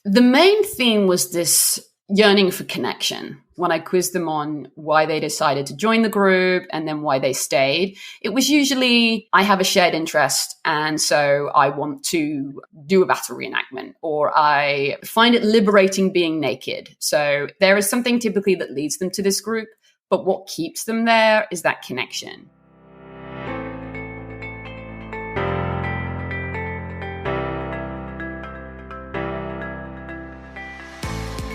The main theme was this yearning for connection. When I quizzed them on why they decided to join the group and then why they stayed, it was usually, I have a shared interest and so I want to do a battle reenactment, or I find it liberating being naked. So there is something typically that leads them to this group, but what keeps them there is that connection.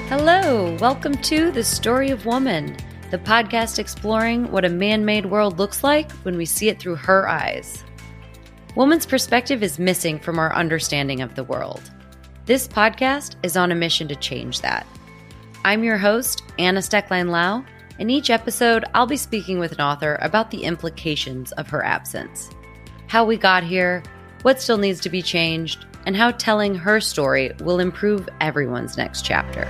Hello, welcome to The Story of Woman, the podcast exploring what a man-made world looks like when we see it through her eyes. Woman's perspective is missing from our understanding of the world. This podcast is on a mission to change that. I'm your host, Anna Stecklein-Lau, and each episode I'll be speaking with an author about the implications of her absence. How we got here, what still needs to be changed, and how telling her story will improve everyone's next chapter.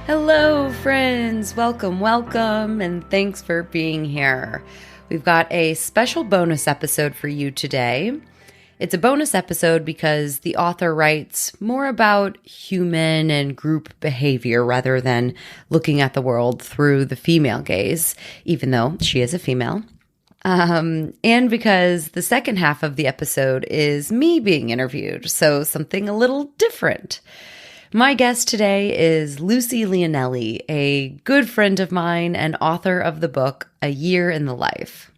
Hello, friends. Welcome, and thanks for being here. We've got a special bonus episode for you today. It's a bonus episode because the author writes more about human and group behavior rather than looking at the world through the female gaze, even though she is a female. And because the second half of the episode is me being interviewed, so something a little different. My guest today is Lucy Leonelli, a good friend of mine and author of the book, A Year in the Life.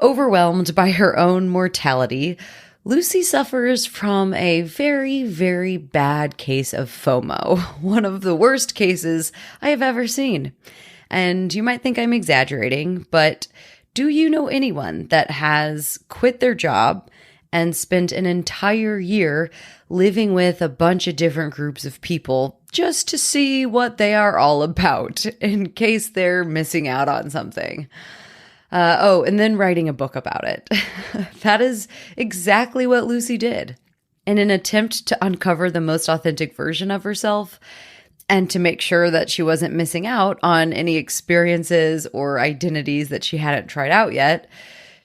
Overwhelmed by her own mortality, Lucy suffers from a very, very bad case of FOMO, one of the worst cases I have ever seen. And you might think I'm exaggerating, but do you know anyone that has quit their job and spent an entire year living with a bunch of different groups of people just to see what they are all about in case they're missing out on something? And then writing a book about it. That is exactly what Lucy did. In an attempt to uncover the most authentic version of herself and to make sure that she wasn't missing out on any experiences or identities that she hadn't tried out yet,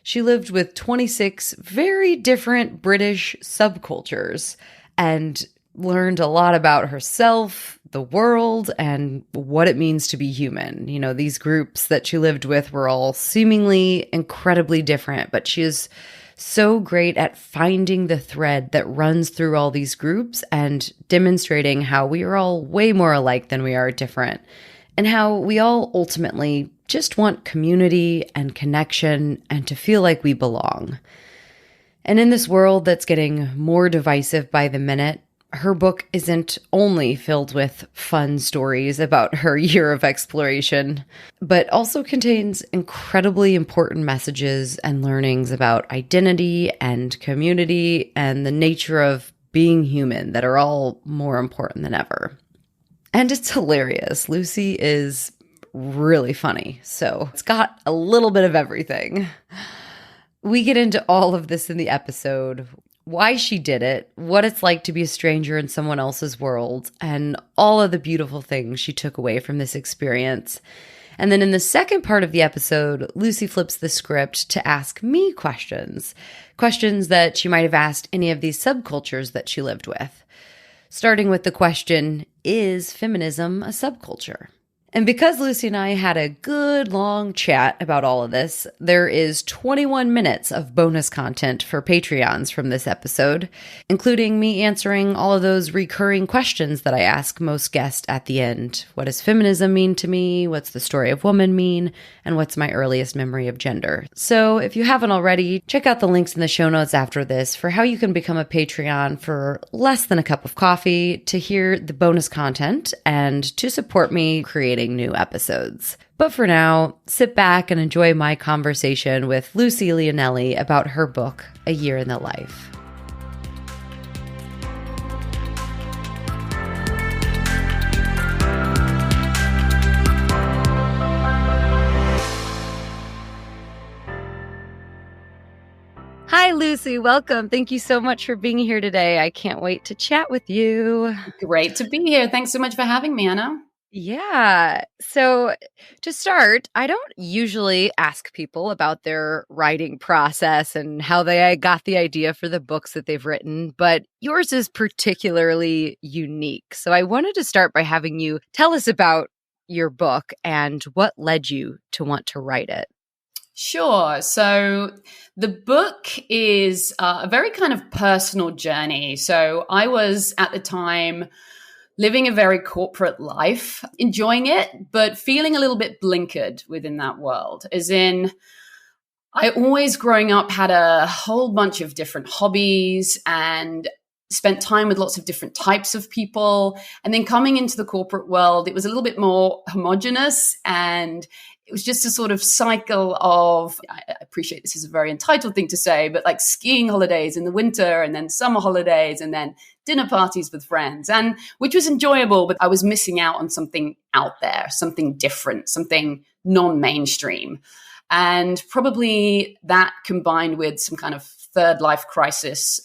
she lived with 26 very different British subcultures and learned a lot about herself, the world, and what it means to be human. You know, these groups that she lived with were all seemingly incredibly different, but she is so great at finding the thread that runs through all these groups and demonstrating how we are all way more alike than we are different, and how we all ultimately just want community and connection and to feel like we belong. And in this world that's getting more divisive by the minute, her book isn't only filled with fun stories about her year of exploration, but also contains incredibly important messages and learnings about identity and community and the nature of being human that are all more important than ever. And it's hilarious. Lucy is really funny, so it's got a little bit of everything. We get into all of this in the episode, why she did it, what it's like to be a stranger in someone else's world, and all of the beautiful things she took away from this experience. And then in the second part of the episode, Lucy flips the script to ask me questions that she might have asked any of these subcultures that she lived with. Starting with the question, is feminism a subculture? And because Lucy and I had a good long chat about all of this, there is 21 minutes of bonus content for Patreons from this episode, including me answering all of those recurring questions that I ask most guests at the end. What does feminism mean to me? What's the story of woman mean? And what's my earliest memory of gender? So if you haven't already, check out the links in the show notes after this for how you can become a Patreon for less than a cup of coffee to hear the bonus content and to support me creating new episodes. But for now, sit back and enjoy my conversation with Lucy Leonelli about her book, A Year in the Life. Hi, Lucy. Welcome. Thank you so much for being here today. I can't wait to chat with you. Great to be here. Thanks so much for having me, Anna. Yeah. So to start, I don't usually ask people about their writing process and how they got the idea for the books that they've written, but yours is particularly unique. So I wanted to start by having you tell us about your book and what led you to want to write it. Sure. So the book is a very kind of personal journey. So I was at the time living a very corporate life, enjoying it, but feeling a little bit blinkered within that world. As in, I always growing up had a whole bunch of different hobbies and spent time with lots of different types of people. And then coming into the corporate world, it was a little bit more homogenous, and it was just a sort of cycle of, I appreciate this is a very entitled thing to say, but like skiing holidays in the winter and then summer holidays and then dinner parties with friends, and which was enjoyable, but I was missing out on something out there, something different, something non-mainstream. And probably that combined with some kind of third life crisis.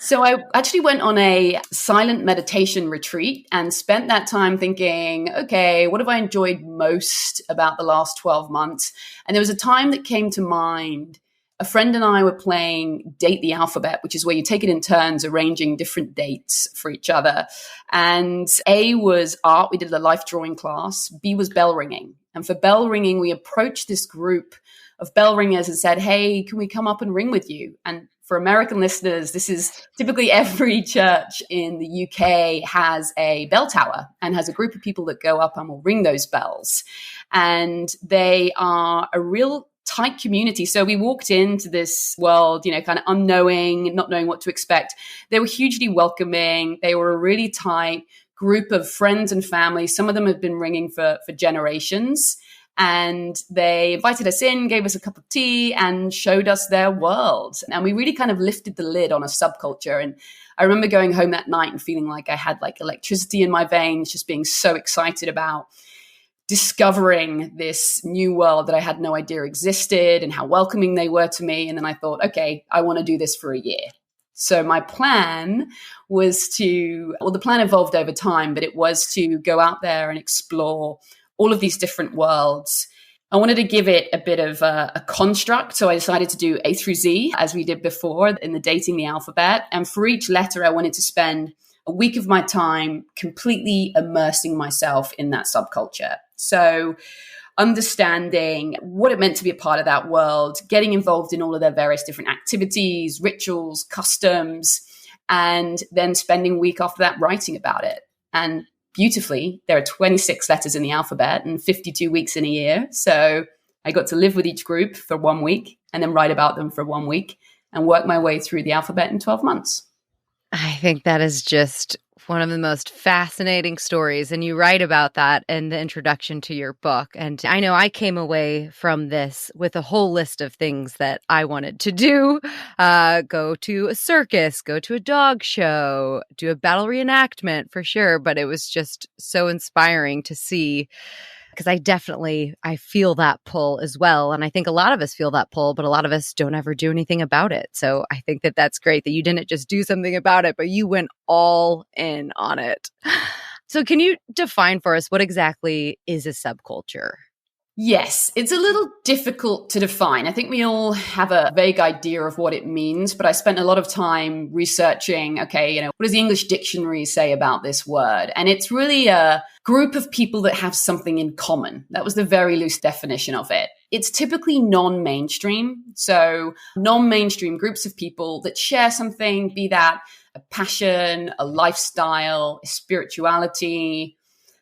So I actually went on a silent meditation retreat and spent that time thinking, okay, what have I enjoyed most about the last 12 months? And there was a time that came to mind. A friend and I were playing Date the Alphabet, which is where you take it in turns, arranging different dates for each other. And A was art. We did a life drawing class. B was bell ringing. And for bell ringing, we approached this group of bell ringers and said, hey, can we come up and ring with you? And for American listeners, this is typically every church in the UK has a bell tower and has a group of people that go up and will ring those bells. And they are a real tight community. So we walked into this world, kind of unknowing, not knowing what to expect. They were hugely welcoming. They were a really tight group of friends and family. Some of them have been ringing for generations. And they invited us in, gave us a cup of tea, and showed us their world. And we really kind of lifted the lid on a subculture. And I remember going home that night and feeling like I had like electricity in my veins, just being so excited about discovering this new world that I had no idea existed and how welcoming they were to me. And then I thought, okay, I want to do this for a year. So my plan was the plan evolved over time, but it was to go out there and explore all of these different worlds. I wanted to give it a bit of a construct. So I decided to do A through Z, as we did before in the Dating the Alphabet. And for each letter, I wanted to spend a week of my time completely immersing myself in that subculture. So understanding what it meant to be a part of that world, getting involved in all of their various different activities, rituals, customs, and then spending a week after that writing about it. And beautifully, there are 26 letters in the alphabet and 52 weeks in a year. So I got to live with each group for 1 week and then write about them for 1 week and work my way through the alphabet in 12 months. I think that is just one of the most fascinating stories. And you write about that in the introduction to your book. And I know I came away from this with a whole list of things that I wanted to do. Go to a circus, go to a dog show, do a battle reenactment for sure. But it was just so inspiring to see, because I feel that pull as well. And I think a lot of us feel that pull, but a lot of us don't ever do anything about it. So I think that that's great that you didn't just do something about it, but you went all in on it. So can you define for us what exactly is a subculture? Yes, it's a little difficult to define. I think we all have a vague idea of what it means, but I spent a lot of time researching, okay, what does the English dictionary say about this word? And it's really a group of people that have something in common. That was the very loose definition of it. It's typically non-mainstream. So non-mainstream groups of people that share something, be that a passion, a lifestyle, a spirituality.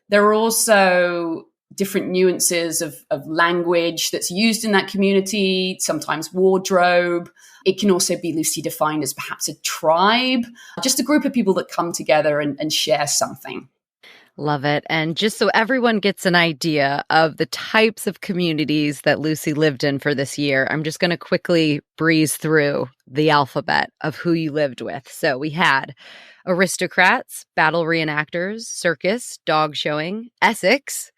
There are also different nuances of language that's used in that community, sometimes wardrobe. It can also be loosely defined as perhaps a tribe, just a group of people that come together and share something. Love it. And just so everyone gets an idea of the types of communities that Lucy lived in for this year, I'm just going to quickly breeze through the alphabet of who you lived with. So we had aristocrats, battle reenactors, circus, dog showing, Essex,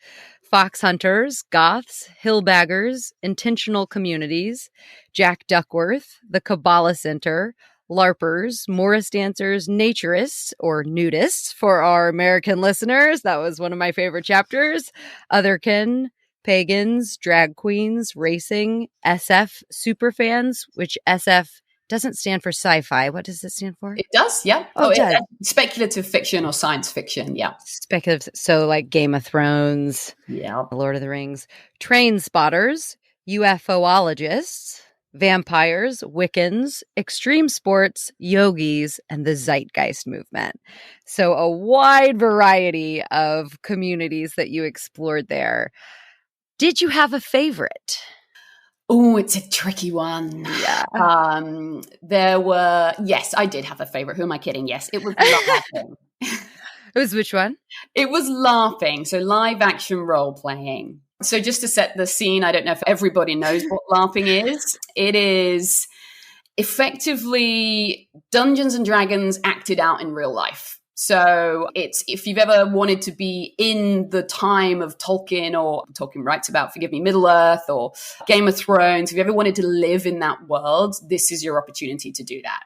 fox hunters, goths, hillbaggers, intentional communities, Jack Duckworth, the Kabbalah Center, LARPers, Morris dancers, naturists or nudists for our American listeners. That was one of my favorite chapters. Otherkin, pagans, drag queens, racing, SF superfans, which SF doesn't stand for sci-fi. What does it stand for? It does, yeah. Oh, it does. Speculative fiction or science fiction, yeah. Speculative, so like Game of Thrones, yeah, Lord of the Rings. Train spotters, UFOologists, vampires, Wiccans, extreme sports, yogis, and the zeitgeist movement. So a wide variety of communities that you explored there. Did you have a favorite? Oh, it's a tricky one. Yeah. Yes, I did have a favorite. Who am I kidding? Yes, it was LARPing. It was which one? It was LARPing, so live action role playing. So just to set the scene, I don't know if everybody knows what LARPing is. It is effectively Dungeons and Dragons acted out in real life. So it's, if you've ever wanted to be in the time of Tolkien, or Tolkien writes about, forgive me, Middle Earth or Game of Thrones, if you ever wanted to live in that world, this is your opportunity to do that.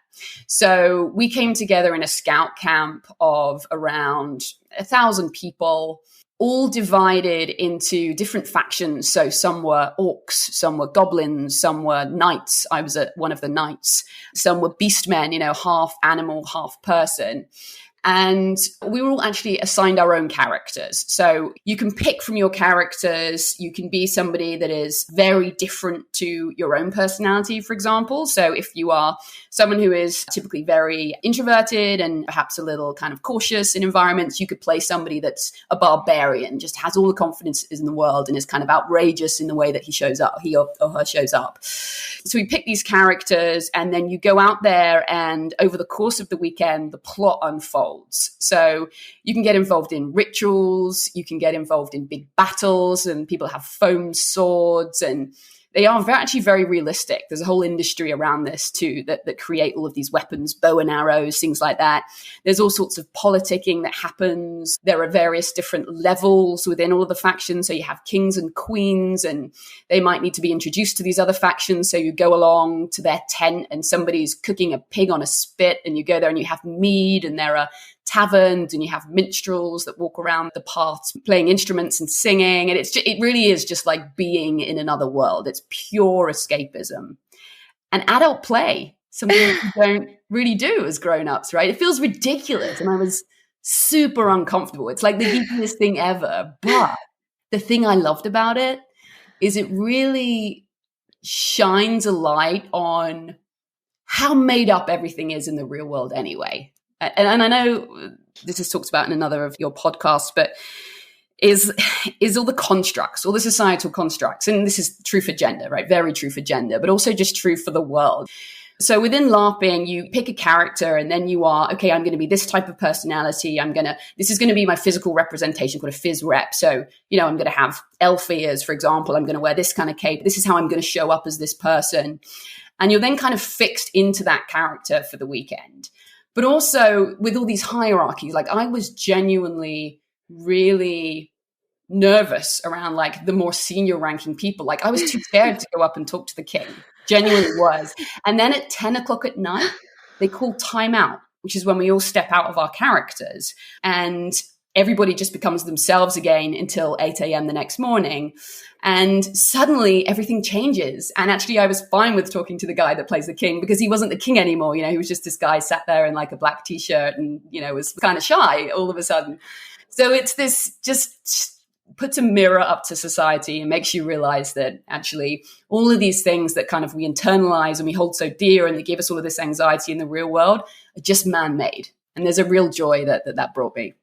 So we came together in a scout camp of around 1,000 people, all divided into different factions. So some were orcs, some were goblins, some were knights. I was one of the knights. Some were beastmen, half animal, half person. And we were all actually assigned our own characters. So you can pick from your characters. You can be somebody that is very different to your own personality, for example. So if you are someone who is typically very introverted and perhaps a little kind of cautious in environments, you could play somebody that's a barbarian, just has all the confidence in the world and is kind of outrageous in the way that he or her shows up. So we pick these characters, and then you go out there, and over the course of the weekend, the plot unfolds. So you can get involved in rituals, you can get involved in big battles, and people have foam swords, and they are actually very realistic. There's a whole industry around this too that create all of these weapons, bow and arrows, things like that. There's all sorts of politicking that happens. There are various different levels within all of the factions. So you have kings and queens, and they might need to be introduced to these other factions. So you go along to their tent, and somebody's cooking a pig on a spit, and you go there and you have mead, and there are taverns, and you have minstrels that walk around the paths playing instruments and singing. And it really is just like being in another world. It's pure escapism and adult play, something that we don't really do as grown-ups, right? It feels ridiculous, and I was super uncomfortable. It's like the geekiest thing ever. But the thing I loved about it is it really shines a light on how made up everything is in the real world anyway. And I know this is talked about in another of your podcasts, but is all the constructs, all the societal constructs, and this is true for gender, right? Very true for gender, but also just true for the world. So within LARPing, you pick a character, and then you are, okay, I'm going to be this type of personality. This is going to be my physical representation, called a phys rep. So, I'm going to have elf ears, for example. I'm going to wear this kind of cape. This is how I'm going to show up as this person. And you're then kind of fixed into that character for the weekend. But also with all these hierarchies, like I was genuinely really nervous around like the more senior ranking people. Like I was too scared to go up and talk to the king. Genuinely was. And then at 10 o'clock at night, they call timeout, which is when we all step out of our characters, and everybody just becomes themselves again until 8 a.m. the next morning. And suddenly everything changes. And actually I was fine with talking to the guy that plays the king, because he wasn't the king anymore. He was just this guy sat there in like a black t-shirt and, was kind of shy all of a sudden. So it's this just puts a mirror up to society and makes you realize that actually all of these things that kind of we internalize and we hold so dear and they give us all of this anxiety in the real world are just man-made. And there's a real joy that brought me.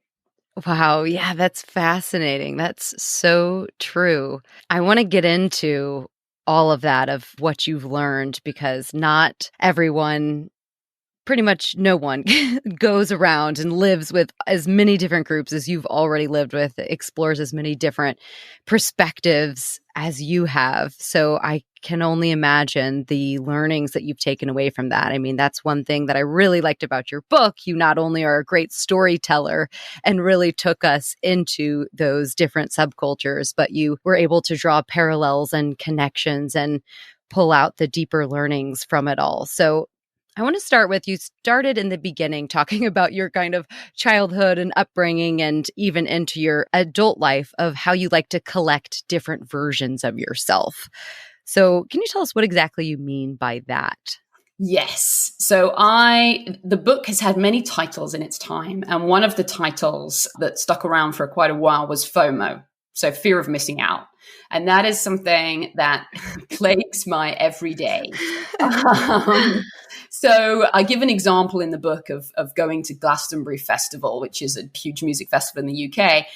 Wow. Yeah, that's fascinating. That's so true. I want to get into all of that, of what you've learned, because not everyone pretty much no one goes around and lives with as many different groups as you've already lived with, explores as many different perspectives as you have. So I can only imagine the learnings that you've taken away from that. I mean, that's one thing that I really liked about your book. You not only are a great storyteller and really took us into those different subcultures, but you were able to draw parallels and connections and pull out the deeper learnings from it all. So I want to start with, you started in the beginning talking about your kind of childhood and upbringing and even into your adult life of how you like to collect different versions of yourself. So can you tell us what exactly you mean by that? Yes. So the book has had many titles in its time. And one of the titles that stuck around for quite a while was FOMO. So fear of missing out. And that is something that plagues my everyday. So I give an example in the book of going to Glastonbury Festival, which is a huge music festival in the UK.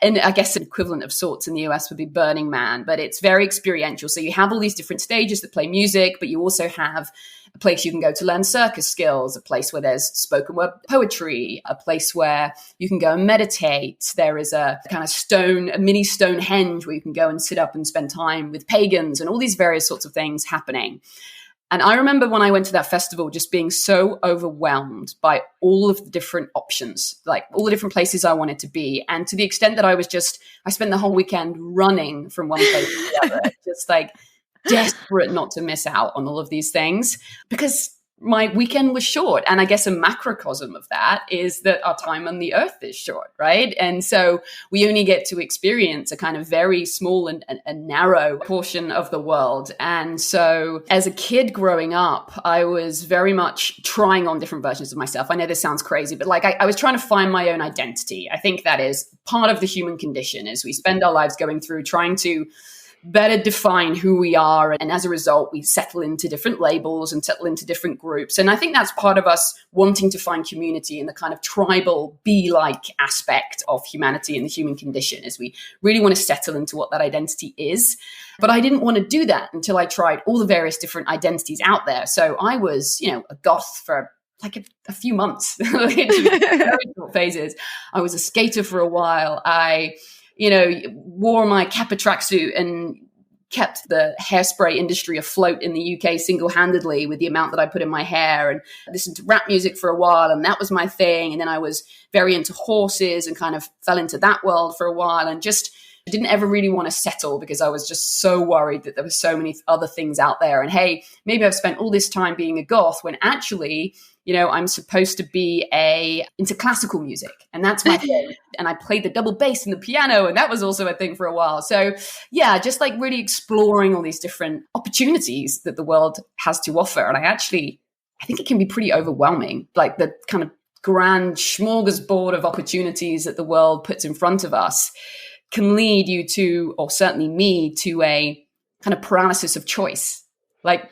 And I guess an equivalent of sorts in the US would be Burning Man, but it's very experiential. So you have all these different stages that play music, but you also have a place you can go to learn circus skills, a place where there's spoken word poetry, a place where you can go and meditate. There is a kind of a mini Stonehenge where you can go and sit up and spend time with pagans and all these various sorts of things happening. And I remember when I went to that festival just being so overwhelmed by all of the different options, like all the different places I wanted to be. And to the extent that I spent the whole weekend running from one place to the other, just like desperate not to miss out on all of these things, because my weekend was short. And I guess a macrocosm of that is that our time on the earth is short, right? And so we only get to experience a kind of very small and narrow portion of the world. And so as a kid growing up, I was very much trying on different versions of myself. I know this sounds crazy, but like I was trying to find my own identity. I think that is part of the human condition, is we spend our lives going through trying to better define who we are. And as a result, we settle into different labels and settle into different groups. And I think that's part of us wanting to find community in the kind of tribal, bee-like aspect of humanity and the human condition, is we really want to settle into what that identity is. But I didn't want to do that until I tried all the various different identities out there. So I was, a goth for like a few months, very short phases. I was a skater for a while. I wore my Kappa tracksuit and kept the hairspray industry afloat in the UK single-handedly with the amount that I put in my hair, and listened to rap music for a while, and that was my thing. And then I was very into horses and kind of fell into that world for a while, and just didn't ever really want to settle because I was just so worried that there were so many other things out there. And hey, maybe I've spent all this time being a goth when actually, I'm supposed to be into classical music, and that's my thing. And I played the double bass and the piano, and that was also a thing for a while. So yeah, just like really exploring all these different opportunities that the world has to offer. And I think it can be pretty overwhelming, like the kind of grand smorgasbord of opportunities that the world puts in front of us can lead you to, or certainly me, to a kind of paralysis of choice. Like,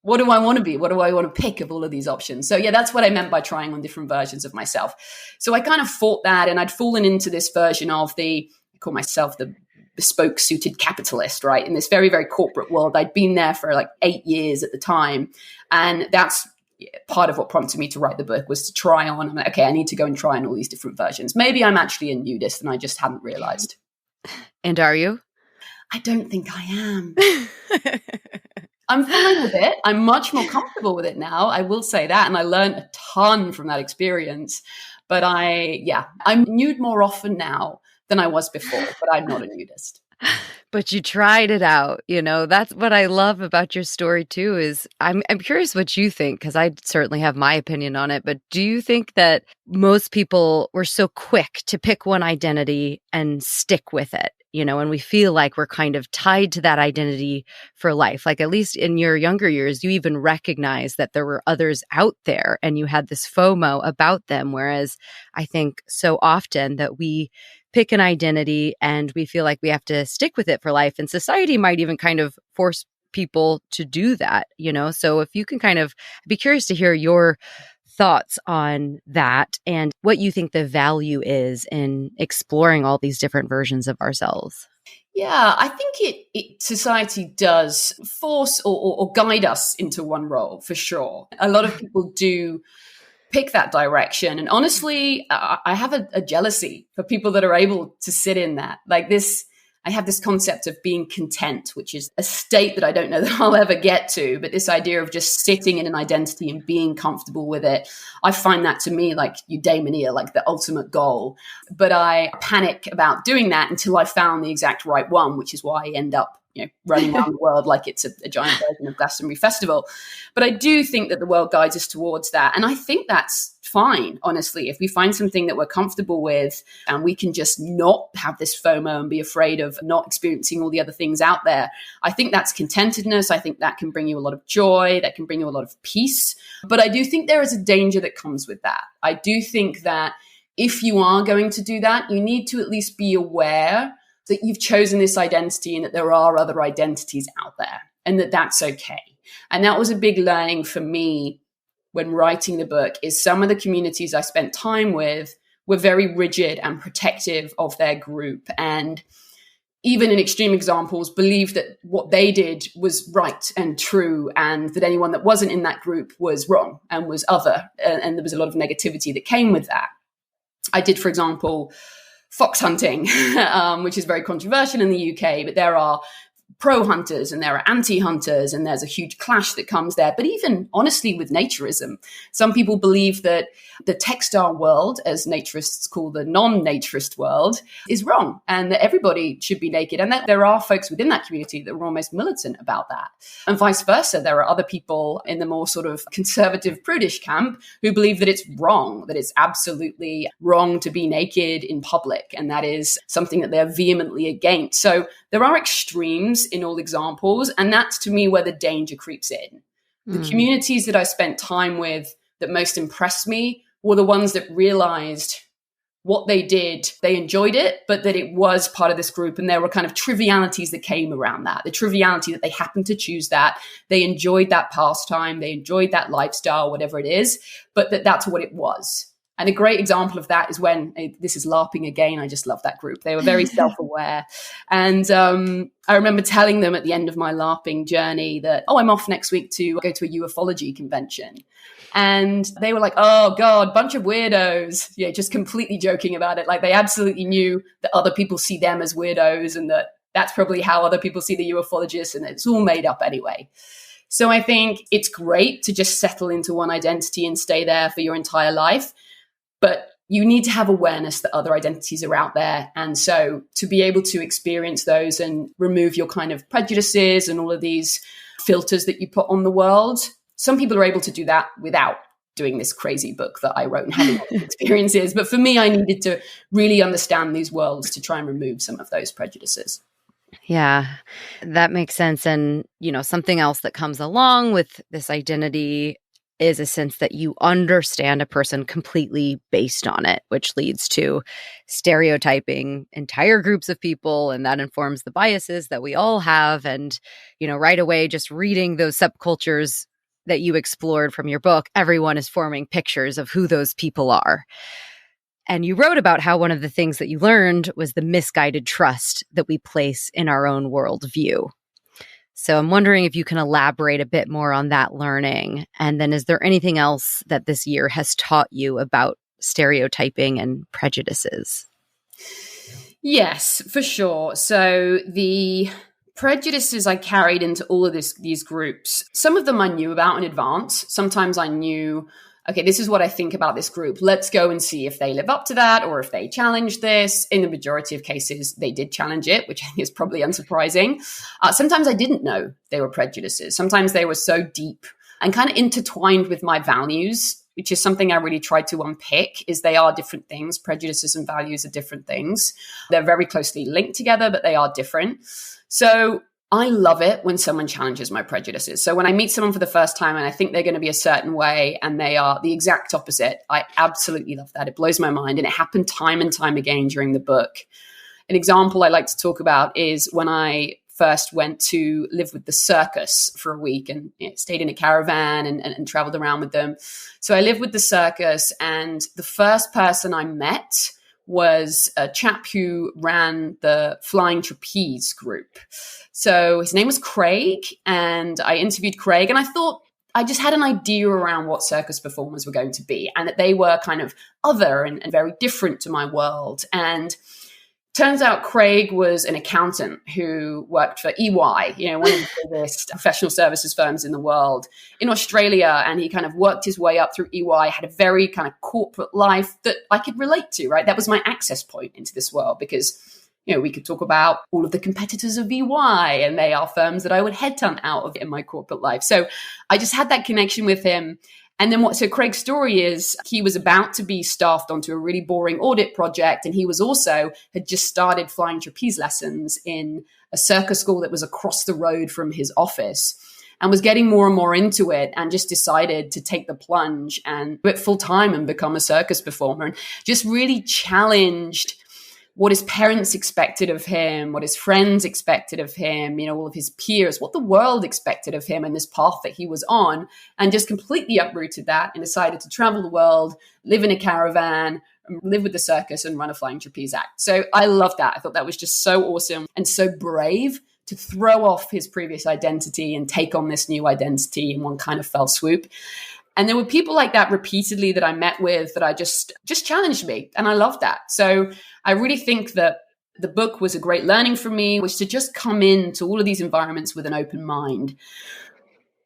what do I want to be? What do I want to pick of all of these options? So yeah, that's what I meant by trying on different versions of myself. So I kind of fought that, and I'd fallen into this version of I call myself the bespoke suited capitalist, right? In this very, very corporate world. I'd been there for like 8 years at the time. And that's part of what prompted me to write the book, was to try on, I'm like, okay, I need to go and try on all these different versions. Maybe I'm actually a nudist and I just hadn't realized. And are you? I don't think I am. I'm fine with it. I'm much more comfortable with it now. I will say that. And I learned a ton from that experience. But I'm nude more often now than I was before, but I'm not a nudist. But you tried it out. That's what I love about your story too, is I'm curious what you think, because I certainly have my opinion on it. But do you think that most people were so quick to pick one identity and stick with it? And we feel like we're kind of tied to that identity for life. Like, at least in your younger years, you even recognized that there were others out there and you had this FOMO about them. Whereas I think so often that we pick an identity and we feel like we have to stick with it for life. And society might even kind of force people to do that, So if you can I'd be curious to hear your thoughts on that and what you think the value is in exploring all these different versions of ourselves. Yeah, I think society does force or guide us into one role for sure. A lot of people do pick that direction. And honestly, I have a jealousy for people that are able to sit in that. Like this, I have this concept of being content, which is a state that I don't know that I'll ever get to, but this idea of just sitting in an identity and being comfortable with it. I find that to me like eudaimonia, like the ultimate goal. But I panic about doing that until I found the exact right one, which is why I end up running around the world like it's a giant version of Glastonbury Festival. But I do think that the world guides us towards that. And I think that's fine, honestly. If we find something that we're comfortable with and we can just not have this FOMO and be afraid of not experiencing all the other things out there, I think that's contentedness. I think that can bring you a lot of joy. That can bring you a lot of peace. But I do think there is a danger that comes with that. I do think that if you are going to do that, you need to at least be aware that you've chosen this identity and that there are other identities out there and that that's okay. And that was a big learning for me when writing the book, is some of the communities I spent time with were very rigid and protective of their group. And even in extreme examples, believed that what they did was right and true, and that anyone that wasn't in that group was wrong and was other. And there was a lot of negativity that came with that. I did, for example, fox hunting, which is very controversial in the UK, but there are pro-hunters and there are anti-hunters, and there's a huge clash that comes there. But even honestly with naturism, some people believe that the textile world, as naturists call the non-naturist world, is wrong and that everybody should be naked, and that there are folks within that community that are almost militant about that. And vice versa, there are other people in the more sort of conservative prudish camp who believe that it's wrong, that it's absolutely wrong to be naked in public, and that is something that they're vehemently against. So there are extremes in all examples, and that's to me where the danger creeps in. The communities that I spent time with that most impressed me were the ones that realized what they did, they enjoyed it, but that it was part of this group, and there were kind of trivialities that came around that. The triviality that they happened to choose that, they enjoyed that pastime, they enjoyed that lifestyle, whatever it is, but that's what it was. And a great example of that is when, this is LARPing again, I just love that group. They were very self-aware. And I remember telling them at the end of my LARPing journey that, I'm off next week to go to a ufology convention. And they were like, oh God, bunch of weirdos. Yeah, just completely joking about it. Like they absolutely knew that other people see them as weirdos and that's probably how other people see the ufologists, and it's all made up anyway. So I think it's great to just settle into one identity and stay there for your entire life. But you need to have awareness that other identities are out there. And so to be able to experience those and remove your kind of prejudices and all of these filters that you put on the world, some people are able to do that without doing this crazy book that I wrote and having experiences. But for me, I needed to really understand these worlds to try and remove some of those prejudices. Yeah, that makes sense. And, something else that comes along with this identity is a sense that you understand a person completely based on it, which leads to stereotyping entire groups of people. And that informs the biases that we all have. And, right away, just reading those subcultures that you explored from your book, everyone is forming pictures of who those people are. And you wrote about how one of the things that you learned was the misguided trust that we place in our own worldview. So I'm wondering if you can elaborate a bit more on that learning. And then is there anything else that this year has taught you about stereotyping and prejudices? Yes, for sure. So the prejudices I carried into all of these groups, some of them I knew about in advance. Sometimes I knew, okay, this is what I think about this group. Let's go and see if they live up to that or if they challenge this. In the majority of cases, they did challenge it, which I think is probably unsurprising. Sometimes I didn't know they were prejudices. Sometimes they were so deep and kind of intertwined with my values, which is something I really tried to unpick, is they are different things. Prejudices and values are different things. They're very closely linked together, but they are different. So I love it when someone challenges my prejudices. So when I meet someone for the first time and I think they're going to be a certain way and they are the exact opposite, I absolutely love that. It blows my mind. And it happened time and time again during the book. An example I like to talk about is when I first went to live with the circus for a week and stayed in a caravan and traveled around with them. So I lived with the circus, and the first person I met was a chap who ran the Flying Trapeze group. So his name was Craig, and I interviewed Craig, and I thought I just had an idea around what circus performers were going to be, and that they were kind of other and very different to my world. And turns out Craig was an accountant who worked for EY, one of the biggest professional services firms in the world in Australia. And he kind of worked his way up through EY, had a very kind of corporate life that I could relate to, right? That was my access point into this world because, we could talk about all of the competitors of EY, and they are firms that I would headhunt out of in my corporate life. So I just had that connection with him. And then so Craig's story is he was about to be staffed onto a really boring audit project. And he was had just started flying trapeze lessons in a circus school that was across the road from his office, and was getting more and more into it, and just decided to take the plunge and do it full time and become a circus performer, and just really challenged what his parents expected of him, what his friends expected of him, all of his peers, what the world expected of him and this path that he was on, and just completely uprooted that and decided to travel the world, live in a caravan, live with the circus, and run a flying trapeze act. So I loved that. I thought that was just so awesome and so brave to throw off his previous identity and take on this new identity in one kind of fell swoop. And there were people like that repeatedly that I met with that I just challenged me. And I loved that. So I really think that the book was a great learning for me, which to just come into all of these environments with an open mind.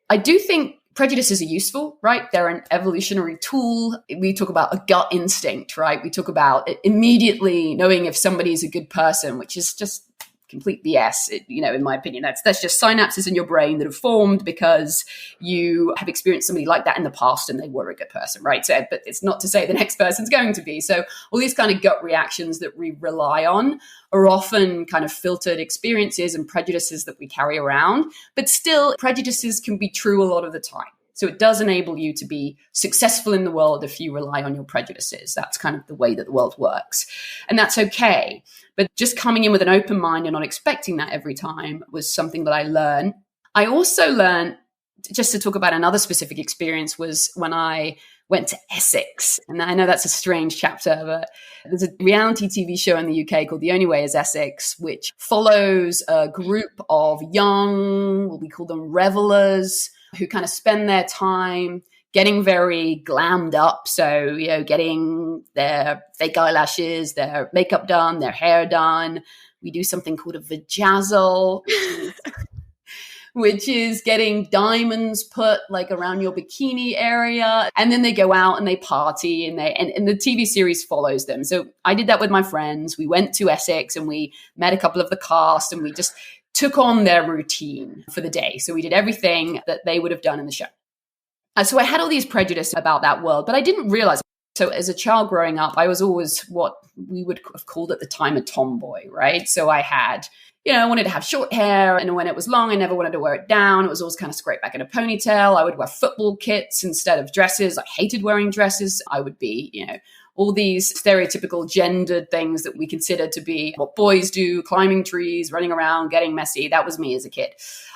I do think prejudices are useful, right? They're an evolutionary tool. We talk about a gut instinct, right? We talk about immediately knowing if somebody is a good person, which is just complete BS, in my opinion. That's just synapses in your brain that have formed because you have experienced somebody like that in the past and they were a good person, right? So, but it's not to say the next person's going to be. So all these kind of gut reactions that we rely on are often kind of filtered experiences and prejudices that we carry around. But still, prejudices can be true a lot of the time. So it does enable you to be successful in the world if you rely on your prejudices. That's kind of the way that the world works. And that's okay. But just coming in with an open mind and not expecting that every time was something that I learned. I also learned, just to talk about another specific experience, was when I went to Essex. And I know that's a strange chapter, but there's a reality TV show in the UK called The Only Way is Essex, which follows a group of young, what we call them revelers, who kind of spend their time getting very glammed up. So, getting their fake eyelashes, their makeup done, their hair done. We do something called a vajazzle, which is getting diamonds put like around your bikini area. And then they go out and they party, and the TV series follows them. So I did that with my friends. We went to Essex and we met a couple of the cast, and we just took on their routine for the day. So we did everything that they would have done in the show. So I had all these prejudices about that world, but I didn't realize. So as a child growing up, I was always what we would have called at the time a tomboy, right? So I had, I wanted to have short hair, and when it was long, I never wanted to wear it down. It was always kind of scraped back in a ponytail. I would wear football kits instead of dresses. I hated wearing dresses. I would be, all these stereotypical gendered things that we consider to be what boys do, climbing trees, running around, getting messy. That was me as a kid.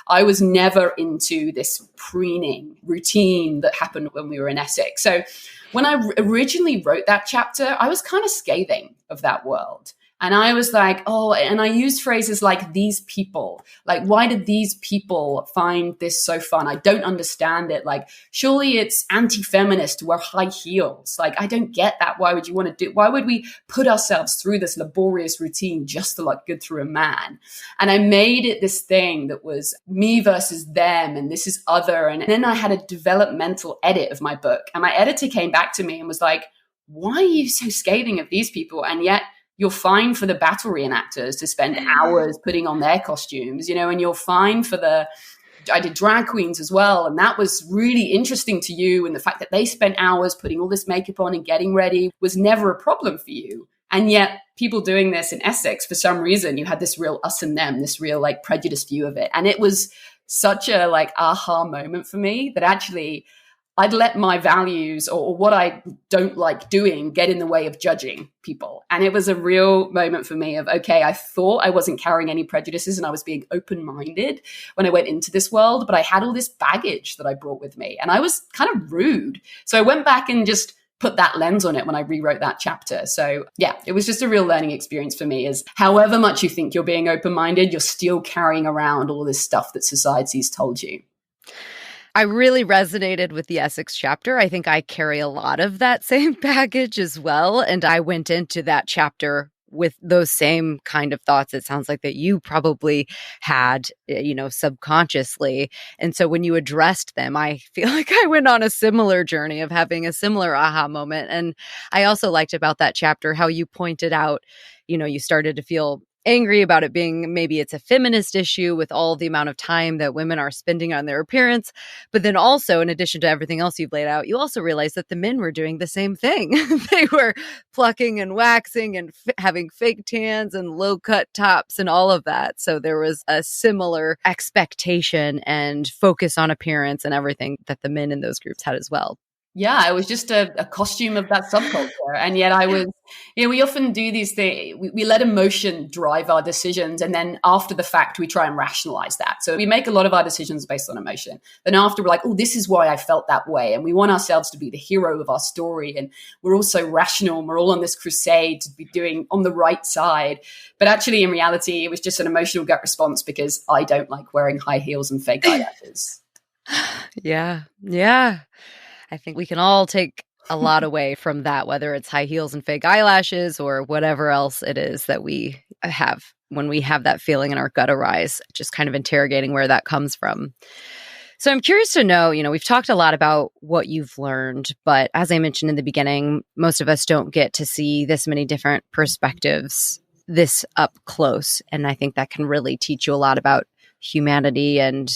I was never into this preening routine that happened when we were in Essex. So when I originally wrote that chapter, I was kind of scathing of that world. And I was like, and I used phrases like these people. Like, why did these people find this so fun? I don't understand it. Like, surely it's anti-feminist to wear high heels. Like, I don't get that. Why would you want to why would we put ourselves through this laborious routine just to look good through a man? And I made it this thing that was me versus them, and this is other. And then I had a developmental edit of my book. And my editor came back to me and was like, why are you so scathing of these people? And yet you're fine for the battle reenactors to spend hours putting on their costumes, and you're fine for I did drag queens as well. And that was really interesting to you. And the fact that they spent hours putting all this makeup on and getting ready was never a problem for you. And yet people doing this in Essex, for some reason, you had this real us and them, this real like prejudiced view of it. And it was such a like aha moment for me that actually I'd let my values or what I don't like doing get in the way of judging people. And it was a real moment for me of, okay, I thought I wasn't carrying any prejudices and I was being open-minded when I went into this world, but I had all this baggage that I brought with me and I was kind of rude. So I went back and just put that lens on it when I rewrote that chapter. So yeah, it was just a real learning experience for me, is however much you think you're being open-minded, you're still carrying around all this stuff that society's told you. I really resonated with the Essex chapter. I think I carry a lot of that same baggage as well. And I went into that chapter with those same kind of thoughts. It sounds like that you probably had, subconsciously. And so when you addressed them, I feel like I went on a similar journey of having a similar aha moment. And I also liked about that chapter how you pointed out, you started to feel angry about it being, maybe it's a feminist issue with all the amount of time that women are spending on their appearance. But then also, in addition to everything else you've laid out, you also realized that the men were doing the same thing. They were plucking and waxing and having fake tans and low cut tops and all of that. So there was a similar expectation and focus on appearance and everything that the men in those groups had as well. Yeah, I was just a costume of that subculture. And yet I was, we often do these things, we let emotion drive our decisions. And then after the fact, we try and rationalize that. So we make a lot of our decisions based on emotion. Then after, we're like, oh, this is why I felt that way. And we want ourselves to be the hero of our story. And we're also rational. And we're all on this crusade to be doing on the right side. But actually, in reality, it was just an emotional gut response because I don't like wearing high heels and fake eyelashes. Yeah. I think we can all take a lot away from that, whether it's high heels and fake eyelashes or whatever else it is that we have when we have that feeling in our gut arise, just kind of interrogating where that comes from. So I'm curious to know, we've talked a lot about what you've learned, but as I mentioned in the beginning, most of us don't get to see this many different perspectives this up close. And I think that can really teach you a lot about humanity and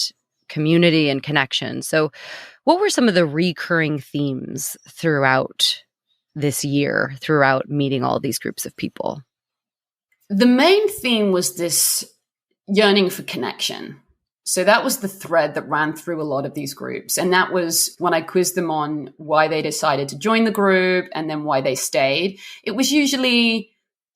community and connection. So what were some of the recurring themes throughout this year, throughout meeting all these groups of people? The main theme was this yearning for connection. So that was the thread that ran through a lot of these groups. And that was when I quizzed them on why they decided to join the group and then why they stayed. It was usually,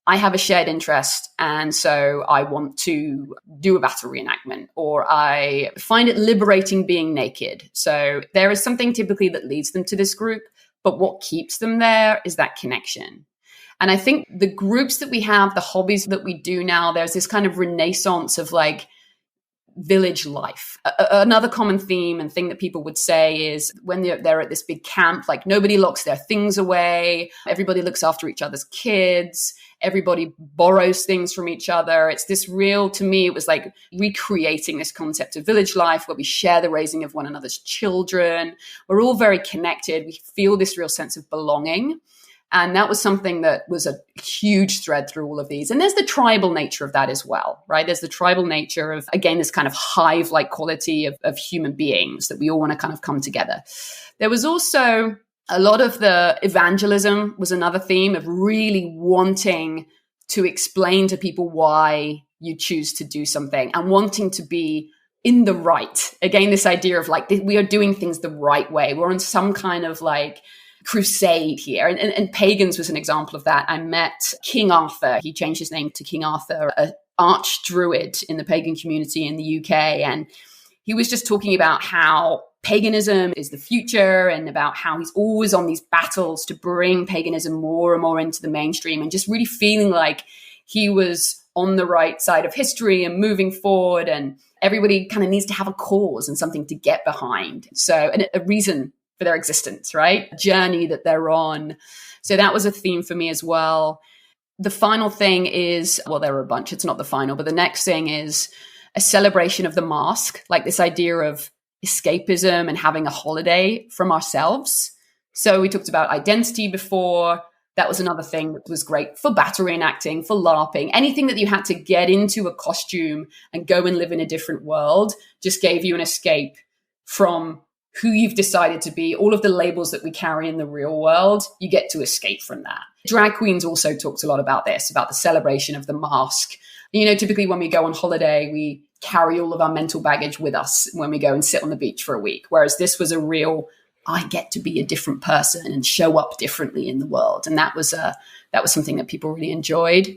I have a shared interest, and so I want to do a battle reenactment, or I find it liberating being naked. So there is something typically that leads them to this group, but what keeps them there is that connection. And I think the groups that we have, the hobbies that we do now, there's this kind of renaissance of like village life. Another common theme and thing that people would say is when they're at this big camp, like nobody locks their things away. Everybody looks after each other's kids. Everybody borrows things from each other. It's this real, to me, it was like recreating this concept of village life where we share the raising of one another's children. We're all very connected. We feel this real sense of belonging. And that was something that was a huge thread through all of these. And there's the tribal nature of that as well, right? There's the tribal nature of, again, this kind of hive-like quality of human beings that we all want to kind of come together. There was also a lot of the evangelism was another theme of really wanting to explain to people why you choose to do something and wanting to be in the right. Again, this idea of like, we are doing things the right way. We're on some kind of like crusade here. And pagans was an example of that. I met King Arthur. He changed his name to King Arthur, an arch druid in the pagan community in the UK. And he was just talking about how paganism is the future and about how he's always on these battles to bring paganism more and more into the mainstream, and just really feeling like he was on the right side of history and moving forward. And everybody kind of needs to have a cause and something to get behind. So, and a reason for their existence, right? A journey that they're on. So that was a theme for me as well. The final thing is, well, there are a bunch. It's not the final, but the next thing is a celebration of the mask, like this idea of escapism and having a holiday from ourselves. So we talked about identity before. That was another thing that was great for battle reenacting, for LARPing. Anything that you had to get into a costume and go and live in a different world just gave you an escape from who you've decided to be. All of the labels that we carry in the real world, you get to escape from that. Drag queens also talked a lot about this, about the celebration of the mask. Typically when we go on holiday, we carry all of our mental baggage with us when we go and sit on the beach for a week. Whereas this was a real, I get to be a different person and show up differently in the world. And that was something that people really enjoyed.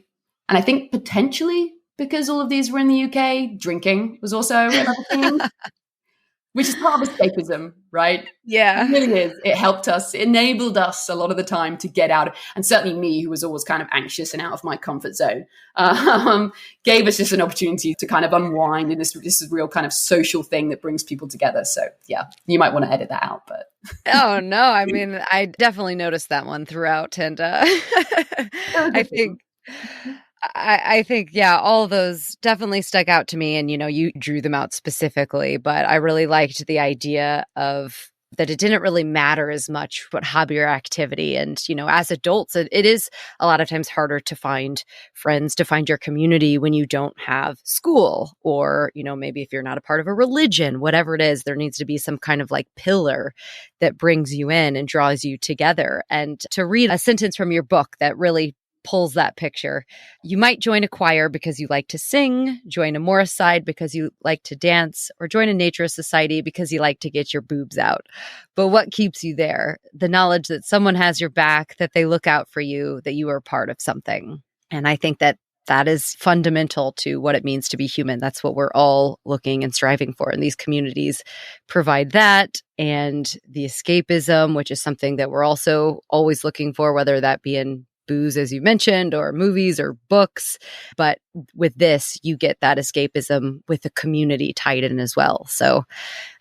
And I think potentially because all of these were in the UK, drinking was also another thing. which is part of escapism, right? Yeah. It really is. It helped us, it enabled us a lot of the time to get out. And certainly me, who was always kind of anxious and out of my comfort zone, gave us just an opportunity to kind of unwind. And this is a real kind of social thing that brings people together. So yeah, you might want to edit that out, but. Oh, no. I mean, I definitely noticed that one throughout. And I think, yeah, all of those definitely stuck out to me. And, you drew them out specifically, but I really liked the idea of that it didn't really matter as much what hobby or activity. And, as adults, it is a lot of times harder to find friends, to find your community when you don't have school or, maybe if you're not a part of a religion, whatever it is, there needs to be some kind of like pillar that brings you in and draws you together. And to read a sentence from your book that really pulls that picture. You might join a choir because you like to sing, join a Morris side because you like to dance, or join a naturist society because you like to get your boobs out. But what keeps you there? The knowledge that someone has your back, that they look out for you, that you are part of something. And I think that is fundamental to what it means to be human. That's what we're all looking and striving for. And these communities provide that, and the escapism, which is something that we're also always looking for, whether that be in booze, as you mentioned, or movies or books. But with this, you get that escapism with the community tied in as well. So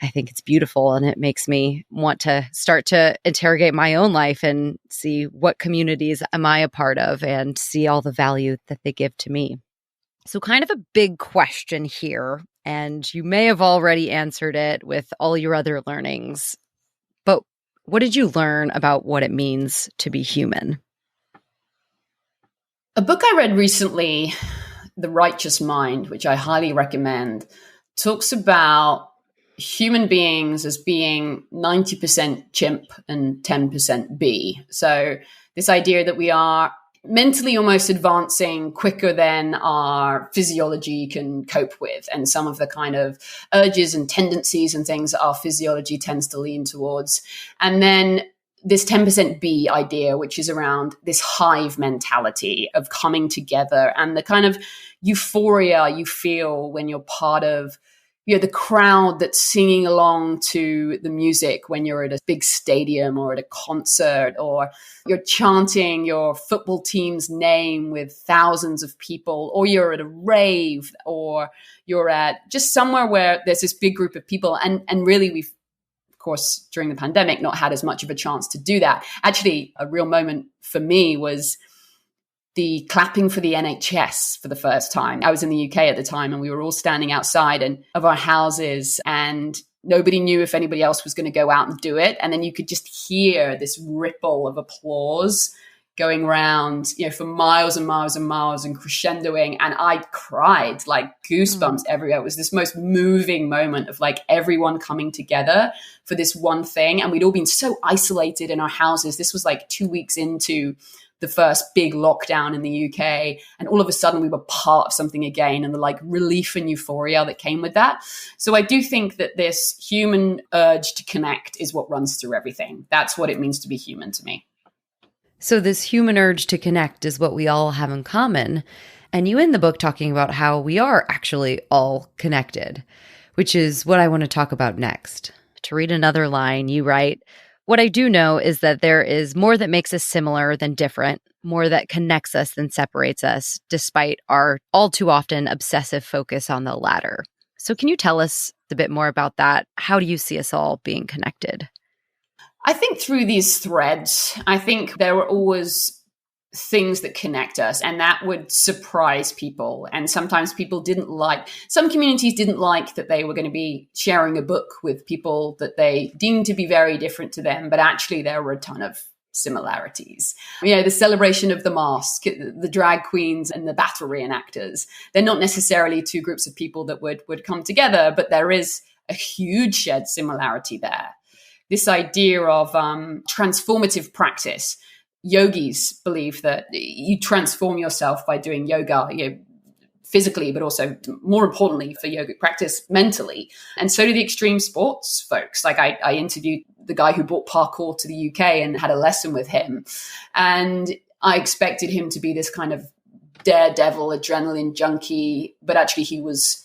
I think it's beautiful, and it makes me want to start to interrogate my own life and see what communities am I a part of and see all the value that they give to me. So kind of a big question here, and you may have already answered it with all your other learnings, but what did you learn about what it means to be human? A book I read recently, The Righteous Mind, which I highly recommend, talks about human beings as being 90% chimp and 10% bee. So this idea that we are mentally almost advancing quicker than our physiology can cope with, and some of the kind of urges and tendencies and things that our physiology tends to lean towards. And then this 10% B idea, which is around this hive mentality of coming together and the kind of euphoria you feel when you're part of, the crowd that's singing along to the music when you're at a big stadium or at a concert, or you're chanting your football team's name with thousands of people, or you're at a rave, or you're at just somewhere where there's this big group of people. And really we've, course, during the pandemic, not had as much of a chance to do that. Actually, a real moment for me was the clapping for the NHS for the first time. I was in the UK at the time, and we were all standing outside of our houses, and nobody knew if anybody else was going to go out and do it. And then you could just hear this ripple of applause going around, for miles and miles and miles, and crescendoing. And I cried, like goosebumps everywhere. It was this most moving moment of like everyone coming together for this one thing. And we'd all been so isolated in our houses. This was like 2 weeks into the first big lockdown in the UK. And all of a sudden we were part of something again, and the like relief and euphoria that came with that. So I do think that this human urge to connect is what runs through everything. That's what it means to be human to me. So this human urge to connect is what we all have in common. And you end the book talking about how we are actually all connected, which is what I want to talk about next. To read another line, you write, "What I do know is that there is more that makes us similar than different, more that connects us than separates us, despite our all too often obsessive focus on the latter." So can you tell us a bit more about that? How do you see us all being connected? I think through these threads, I think there are always things that connect us, and that would surprise people. And sometimes some communities didn't like that they were going to be sharing a book with people that they deemed to be very different to them, but actually there were a ton of similarities. The celebration of the mask, the drag queens and the battle reenactors, they're not necessarily two groups of people that would come together, but there is a huge shared similarity there. This idea of transformative practice. Yogis believe that you transform yourself by doing yoga, physically, but also more importantly for yogic practice, mentally. And so do the extreme sports folks. Like I interviewed the guy who brought parkour to the UK and had a lesson with him. And I expected him to be this kind of daredevil, adrenaline junkie, but actually he was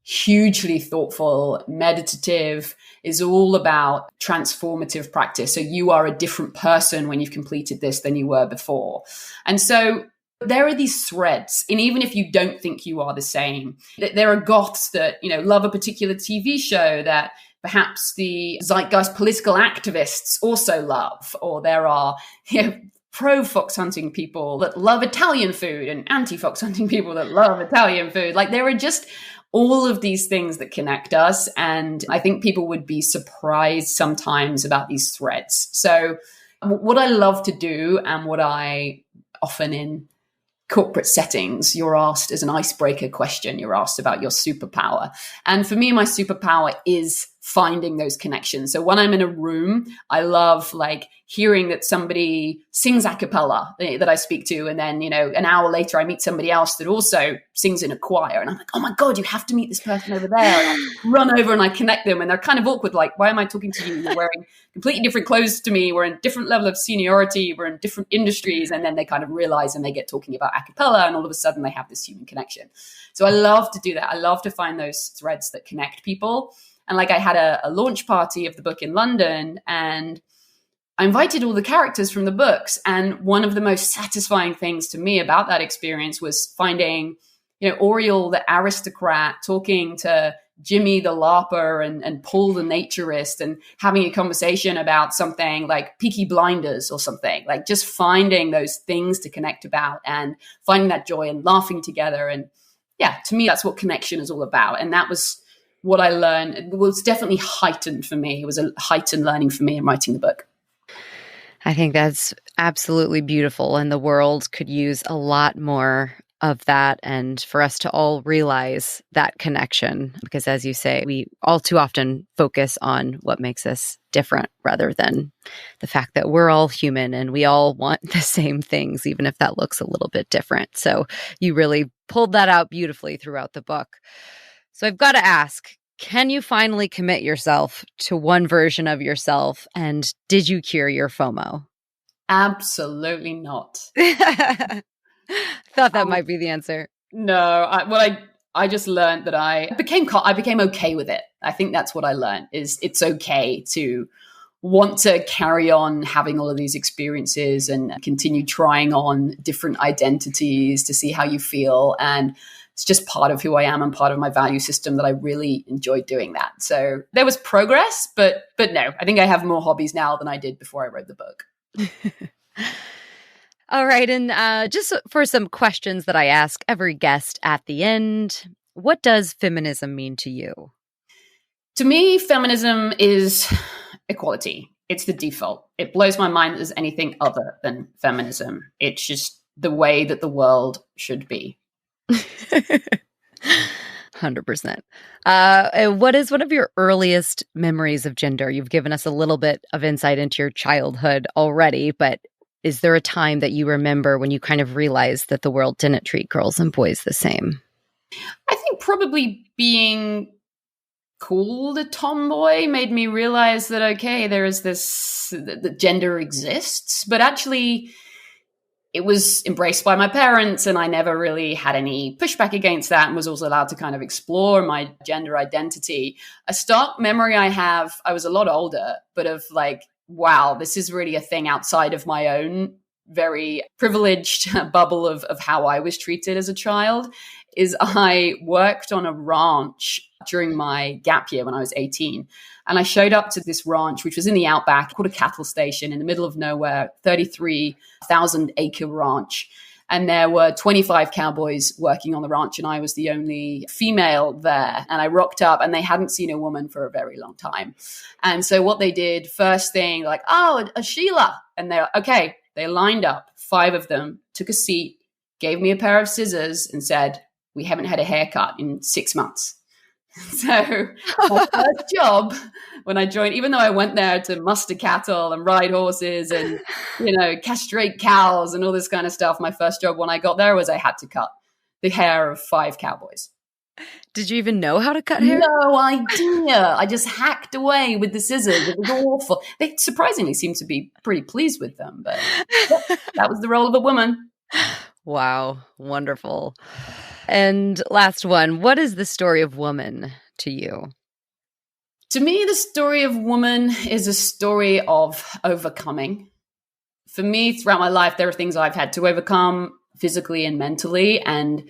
hugely thoughtful, meditative, is all about transformative practice. So you are a different person when you've completed this than you were before. And so there are these threads, and even if you don't think you are the same, there are goths that, love a particular TV show that perhaps the zeitgeist political activists also love, or there are, pro-fox hunting people that love Italian food and anti-fox hunting people that love Italian food. Like, there are just all of these things that connect us. And I think people would be surprised sometimes about these threads. So what I love to do, and what I often in corporate settings, you're asked as an icebreaker question, you're asked about your superpower. And for me, my superpower is finding those connections. So when I'm in a room, I love hearing that somebody sings a cappella that I speak to. And then, an hour later, I meet somebody else that also sings in a choir. And I'm like, oh my God, you have to meet this person over there. And I run over and I connect them. And they're kind of awkward. Like, why am I talking to you? You're wearing completely different clothes to me. We're in different level of seniority. We're in different industries. And then they kind of realize, and they get talking about a cappella. And all of a sudden they have this human connection. So I love to do that. I love to find those threads that connect people. And I had a launch party of the book in London, and I invited all the characters from the books. And one of the most satisfying things to me about that experience was finding, Oriole, the aristocrat, talking to Jimmy, the LARPer, and Paul, the naturist, and having a conversation about something like Peaky Blinders or something, just finding those things to connect about and finding that joy and laughing together. And yeah, to me, that's what connection is all about. And that was what I learned. It was definitely heightened for me. It was a heightened learning for me in writing the book. I think that's absolutely beautiful. And the world could use a lot more of that, and for us to all realize that connection. Because as you say, we all too often focus on what makes us different rather than the fact that we're all human and we all want the same things, even if that looks a little bit different. So you really pulled that out beautifully throughout the book. So I've got to ask, can you finally commit yourself to one version of yourself? And did you cure your FOMO? Absolutely not. Thought that might be the answer. No, I just learned that I became okay with it. I think that's what I learned, is it's okay to want to carry on having all of these experiences and continue trying on different identities to see how you feel. And it's just part of who I am and part of my value system that I really enjoy doing that. So there was progress, but no, I think I have more hobbies now than I did before I wrote the book. All right. And just for some questions that I ask every guest at the end, what does feminism mean to you? To me, feminism is equality. It's the default. It blows my mind that there's anything other than feminism. It's just the way that the world should be. 100%. And what is one of your earliest memories of gender? You've given us a little bit of insight into your childhood already, but is there a time that you remember when you kind of realized that the world didn't treat girls and boys the same? I think probably being called a tomboy made me realize that, okay, there is this, that gender exists, but actually it was embraced by my parents, and I never really had any pushback against that, and was also allowed to kind of explore my gender identity. A stark memory I have, I was a lot older, but of wow, this is really a thing outside of my own very privileged bubble of how I was treated as a child, is I worked on a ranch during my gap year when I was 18. And I showed up to this ranch, which was in the outback, called a cattle station in the middle of nowhere, 33,000 acre ranch. And there were 25 cowboys working on the ranch, and I was the only female there. And I rocked up, and they hadn't seen a woman for a very long time. And so what they did, first thing, oh, a Sheila. And they're okay. They lined up, 5 of them, took a seat, gave me a pair of scissors, and said, "We haven't had a haircut in 6 months." So my first job when I joined, even though I went there to muster cattle and ride horses and, castrate cows and all this kind of stuff, my first job when I got there was I had to cut the hair of 5 cowboys. Did you even know how to cut hair? No idea. I just hacked away with the scissors. It was awful. They surprisingly seemed to be pretty pleased with them, but that was the role of a woman. Wow. Wonderful. And last one, what is the story of woman to you? To me, the story of woman is a story of overcoming. For me, throughout my life, there are things I've had to overcome physically and mentally. And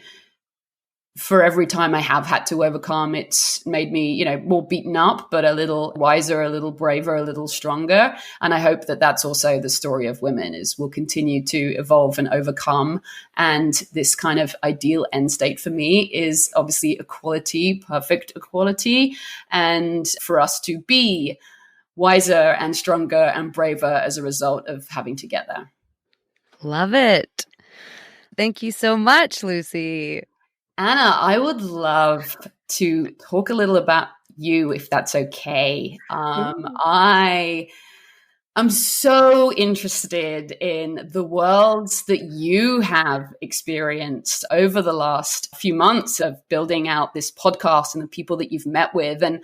for every time I have had to overcome, it's made me, more beaten up, but a little wiser, a little braver, a little stronger. And I hope that that's also the story of women, is we'll continue to evolve and overcome. And this kind of ideal end state for me is obviously equality, perfect equality, and for us to be wiser and stronger and braver as a result of having to get there. Love it. Thank you so much, Lucy. Anna, I would love to talk a little about you, if that's okay. I am so interested in the worlds that you have experienced over the last few months of building out this podcast and the people that you've met with. And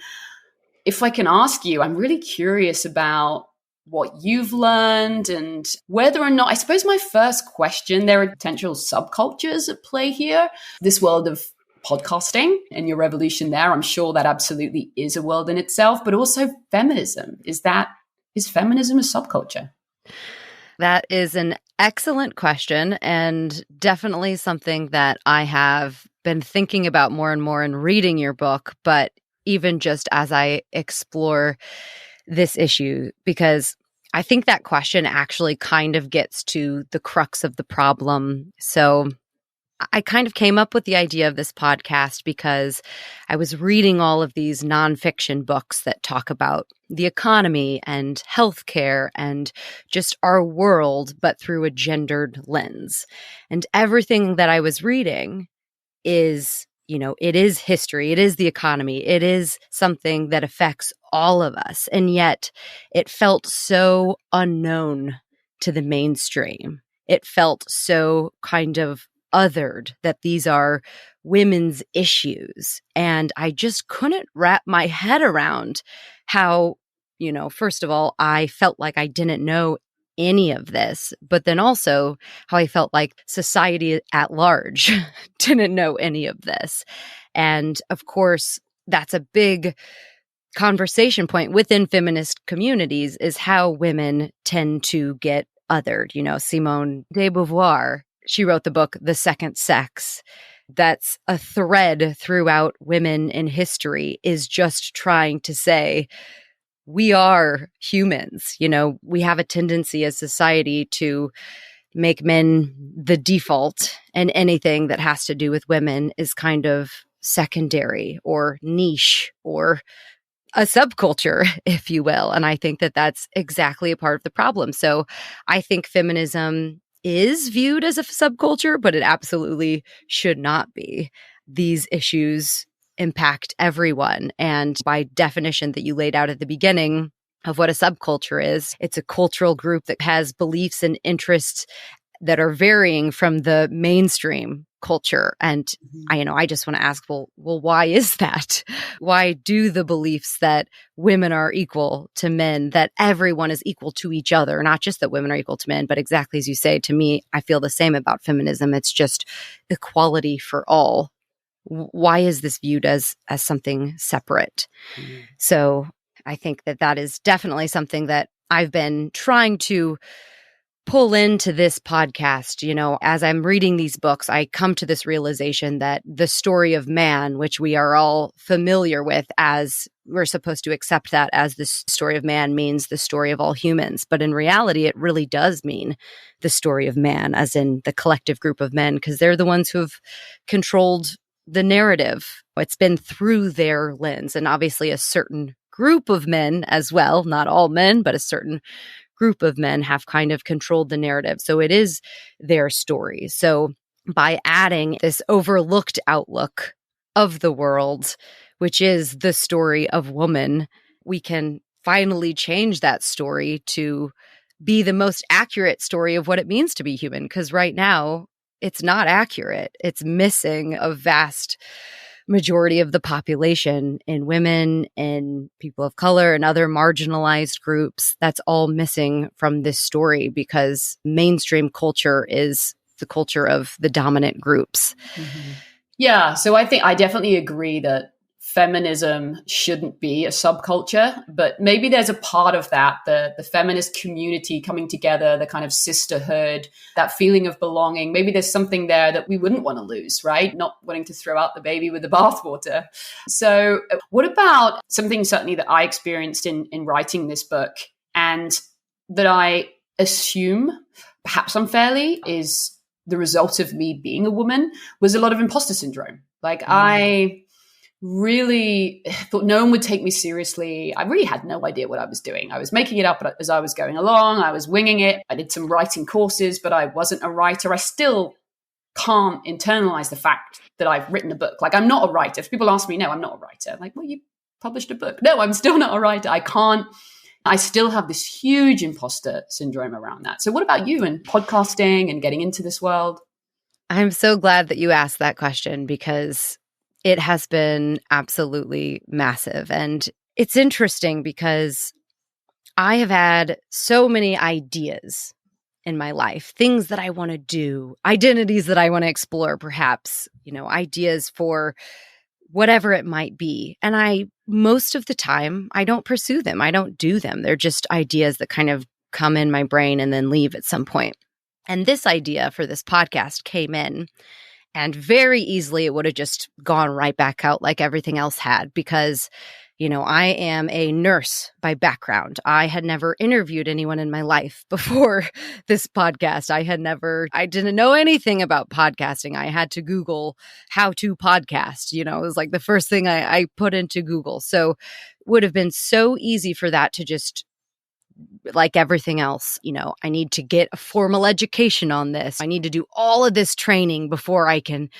if I can ask you, I'm really curious about what you've learned and whether or not, I suppose my first question, there are potential subcultures at play here. This world of podcasting and your revolution there, I'm sure that absolutely is a world in itself, but also feminism. Is feminism a subculture? That is an excellent question, and definitely something that I have been thinking about more and more in reading your book, but even just as I explore this issue, because I think that question actually kind of gets to the crux of the problem. So I kind of came up with the idea of this podcast because I was reading all of these nonfiction books that talk about the economy and healthcare and just our world, but through a gendered lens. And everything that I was reading is, it is history, it is the economy, it is something that affects all of us. And yet it felt so unknown to the mainstream. It felt so kind of othered that these are women's issues. And I just couldn't wrap my head around how, first of all, I felt like I didn't know any of this, but then also how I felt like society at large didn't know any of this. And of course, that's a big conversation point within feminist communities, is how women tend to get othered. Simone de Beauvoir, she wrote the book, The Second Sex. That's a thread throughout women in history, is just trying to say, we are humans. We have a tendency as society to make men the default, and anything that has to do with women is kind of secondary or niche or a subculture, if you will. And I think that that's exactly a part of the problem. So I think feminism is viewed as a subculture, but it absolutely should not be. These issues impact everyone. And by definition that you laid out at the beginning of what a subculture is, it's a cultural group that has beliefs and interests that are varying from the mainstream culture. And I just want to ask, well, why is that? Why do the beliefs that women are equal to men, that everyone is equal to each other, not just that women are equal to men, but exactly as you say, to me, I feel the same about feminism. It's just equality for all. Why is this viewed as something separate? So I think that is definitely something that I've been trying to pull into this podcast. As I'm reading these books, I come to this realization that the story of man, which we are all familiar with, as we're supposed to accept that as the story of man means the story of all humans. But in reality, it really does mean the story of man, as in the collective group of men, because they're the ones who have controlled the narrative. It's been through their lens, and obviously a certain group of men as well, not all men, but a certain group of men have kind of controlled the narrative. So it is their story. So by adding this overlooked outlook of the world, which is the story of woman, we can finally change that story to be the most accurate story of what it means to be human. Because right now, it's not accurate. It's missing a vast majority of the population in women and people of color and other marginalized groups. That's all missing from this story because mainstream culture is the culture of the dominant groups. Yeah, so I think I definitely agree that feminism shouldn't be a subculture, but maybe there's a part of that, the feminist community coming together, the kind of sisterhood, that feeling of belonging. Maybe there's something there that we wouldn't want to lose, right? Not wanting to throw out the baby with the bathwater. So, what about something certainly that I experienced in writing this book and that I assume, perhaps unfairly, is the result of me being a woman, was a lot of imposter syndrome. Like I really thought no one would take me seriously. I really had no idea what I was doing. I was making it up as I was going along. I was winging it. I did some writing courses, but I wasn't a writer. I still can't internalize the fact that I've written a book. Like I'm not a writer. If people ask me, no, I'm not a writer. I'm like, well, you published a book. No, I'm still not a writer. I still have this huge imposter syndrome around that. So what about you and podcasting and getting into this world? I'm so glad that you asked that question because it has been absolutely massive. And it's interesting because I have had so many ideas in my life, things that I want to do, identities that I want to explore, perhaps, ideas for whatever it might be. And most of the time, I don't pursue them. I don't do them. They're just ideas that kind of come in my brain and then leave at some point. And this idea for this podcast came in, and very easily it would have just gone right back out like everything else had because, I am a nurse by background. I had never interviewed anyone in my life before this podcast. I didn't know anything about podcasting. I had to Google how to podcast. It was like the first thing I put into Google. So it would have been so easy for that to just, like everything else, I need to get a formal education on this. I need to do all of this training before I can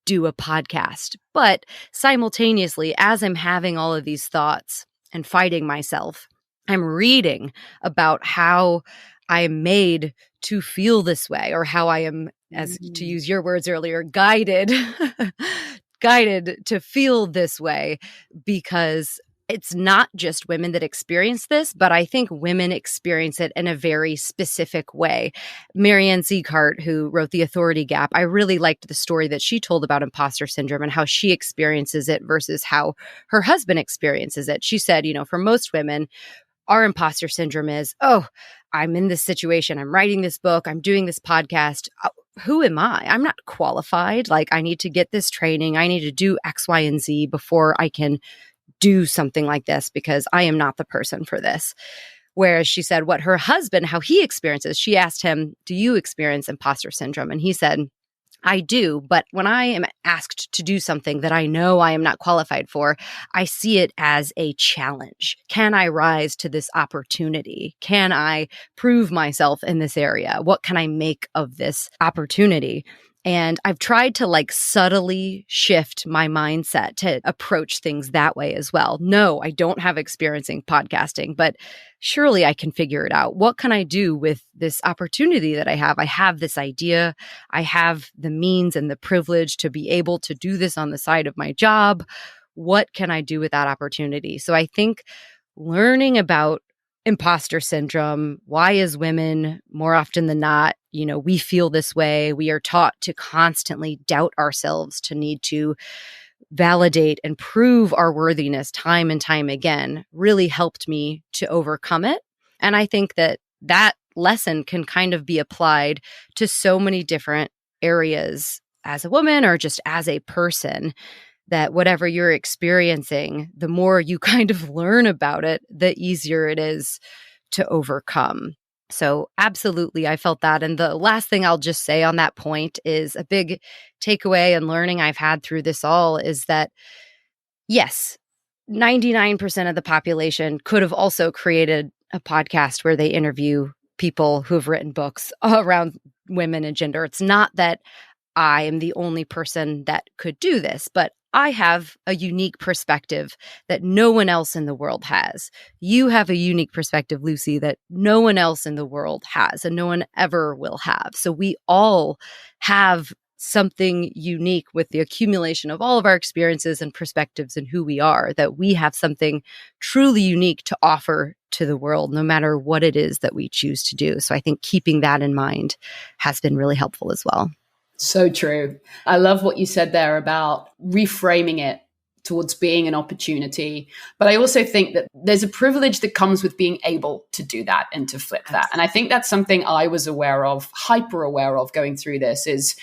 do a podcast. But simultaneously, as I'm having all of these thoughts and fighting myself, I'm reading about how I'm made to feel this way, or how I am, as to use your words earlier, guided to feel this way, because it's not just women that experience this, but I think women experience it in a very specific way. Marianne Sieghart, who wrote The Authority Gap, I really liked the story that she told about imposter syndrome and how she experiences it versus how her husband experiences it. She said, for most women, our imposter syndrome is, oh, I'm in this situation. I'm writing this book. I'm doing this podcast. Who am I? I'm not qualified. Like, I need to get this training. I need to do X, Y, and Z before I can do something like this because I am not the person for this. Whereas she said what her husband, how he experiences, she asked him, do you experience imposter syndrome? And he said, I do. But when I am asked to do something that I know I am not qualified for, I see it as a challenge. Can I rise to this opportunity? Can I prove myself in this area? What can I make of this opportunity? And I've tried to subtly shift my mindset to approach things that way as well. No, I don't have experience in podcasting, but surely I can figure it out. What can I do with this opportunity that I have? I have this idea. I have the means and the privilege to be able to do this on the side of my job. What can I do with that opportunity? So I think learning about imposter syndrome, why as women, more often than not, we feel this way. We are taught to constantly doubt ourselves, to need to validate and prove our worthiness time and time again, really helped me to overcome it. And I think that lesson can kind of be applied to so many different areas as a woman or just as a person, that whatever you're experiencing, the more you kind of learn about it, the easier it is to overcome. So absolutely, I felt that. And the last thing I'll just say on that point is a big takeaway and learning I've had through this all is that, yes, 99% of the population could have also created a podcast where they interview people who have written books around women and gender. It's not that I am the only person that could do this, but I have a unique perspective that no one else in the world has. You have a unique perspective, Lucy, that no one else in the world has and no one ever will have. So we all have something unique with the accumulation of all of our experiences and perspectives and who we are, that we have something truly unique to offer to the world, no matter what it is that we choose to do. So I think keeping that in mind has been really helpful as well. So true. I love what you said there about reframing it towards being an opportunity. But I also think that there's a privilege that comes with being able to do that and to flip that. And I think that's something I was aware of, hyper aware of going through this, is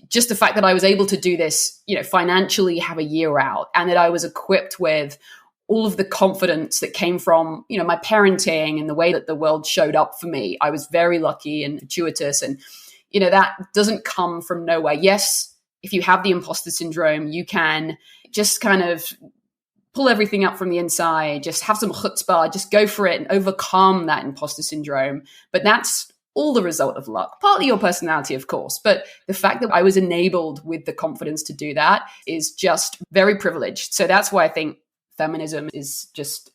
just the fact that I was able to do this, financially have a year out, and that I was equipped with all of the confidence that came from, my parenting and the way that the world showed up for me. I was very lucky and fortuitous, and that doesn't come from nowhere. Yes, if you have the imposter syndrome, you can just kind of pull everything up from the inside, just have some chutzpah, just go for it and overcome that imposter syndrome. But that's all the result of luck, partly your personality, of course. But the fact that I was enabled with the confidence to do that is just very privileged. So that's why I think feminism is just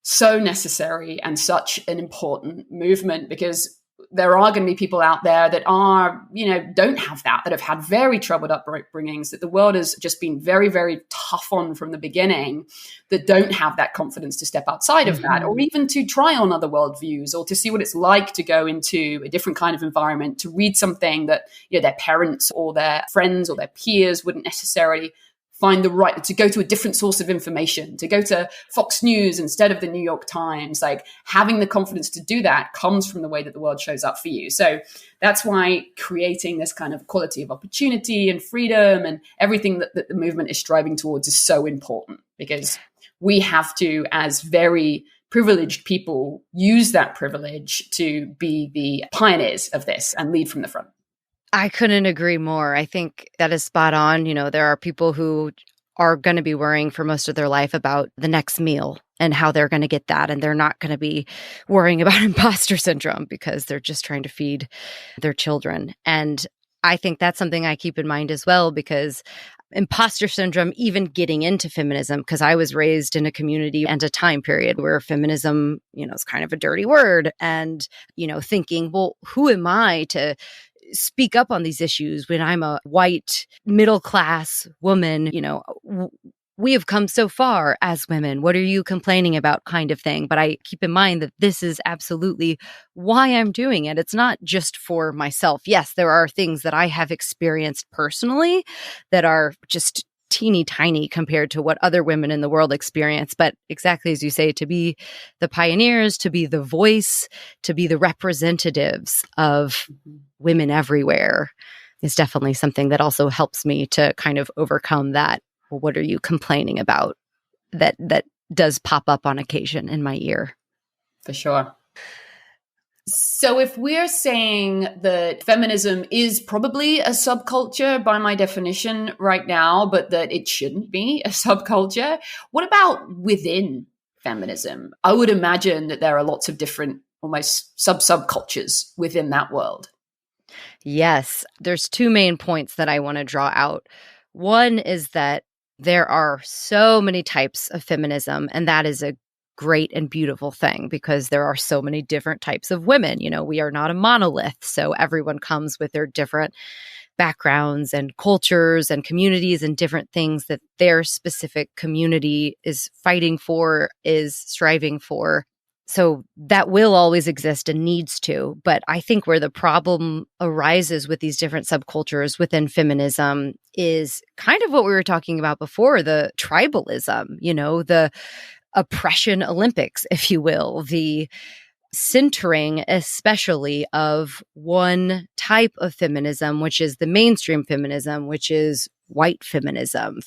so necessary and such an important movement, because there are going to be people out there that are, don't have that have had very troubled upbringings, that the world has just been very, very tough on from the beginning, that don't have that confidence to step outside of that, or even to try on other worldviews, or to see what it's like to go into a different kind of environment, to read something that, their parents or their friends or their peers wouldn't necessarily find the right, to go to a different source of information, to go to Fox News instead of the New York Times. Like, having the confidence to do that comes from the way that the world shows up for you. So that's why creating this kind of equality of opportunity and freedom and everything that the movement is striving towards is so important, because we have to, as very privileged people, use that privilege to be the pioneers of this and lead from the front. I couldn't agree more. I think that is spot on. There are people who are going to be worrying for most of their life about the next meal and how they're going to get that. And they're not going to be worrying about imposter syndrome because they're just trying to feed their children. And I think that's something I keep in mind as well, because imposter syndrome, even getting into feminism, because I was raised in a community and a time period where feminism, is kind of a dirty word, and, thinking, well, who am I to speak up on these issues when I'm a white middle-class woman? We have come so far as women. What are you complaining about, kind of thing? But I keep in mind that this is absolutely why I'm doing it. It's not just for myself. Yes, there are things that I have experienced personally that are just teeny tiny compared to what other women in the world experience. But exactly as you say, to be the pioneers, to be the voice, to be the representatives of women everywhere is definitely something that also helps me to kind of overcome that. Well, what are you complaining about? That does pop up on occasion in my ear. For sure. So if we're saying that feminism is probably a subculture by my definition right now, but that it shouldn't be a subculture, what about within feminism? I would imagine that there are lots of different, almost subcultures within that world. Yes, there's two main points that I want to draw out. One is that there are so many types of feminism, and that is a great and beautiful thing, because there are so many different types of women. We are not a monolith, so everyone comes with their different backgrounds and cultures and communities and different things that their specific community is fighting for, is striving for. So that will always exist and needs to. But I think where the problem arises with these different subcultures within feminism is kind of what we were talking about before, the tribalism, the oppression Olympics, if you will, the centering especially of one type of feminism, which is the mainstream feminism, which is white feminism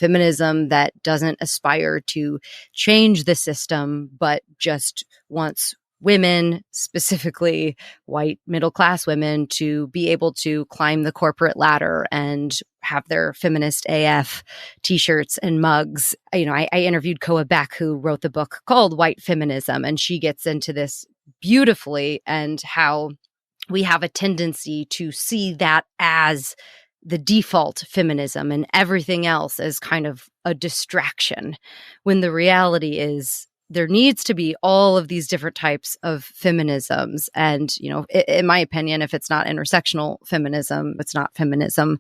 that doesn't aspire to change the system, but just wants women, specifically white middle-class women, to be able to climb the corporate ladder and have their feminist AF t-shirts and mugs. I interviewed Koa Beck, who wrote the book called White Feminism, and she gets into this beautifully, and how we have a tendency to see that as the default feminism and everything else as kind of a distraction, when the reality is there needs to be all of these different types of feminisms. And, in my opinion, if it's not intersectional feminism, it's not feminism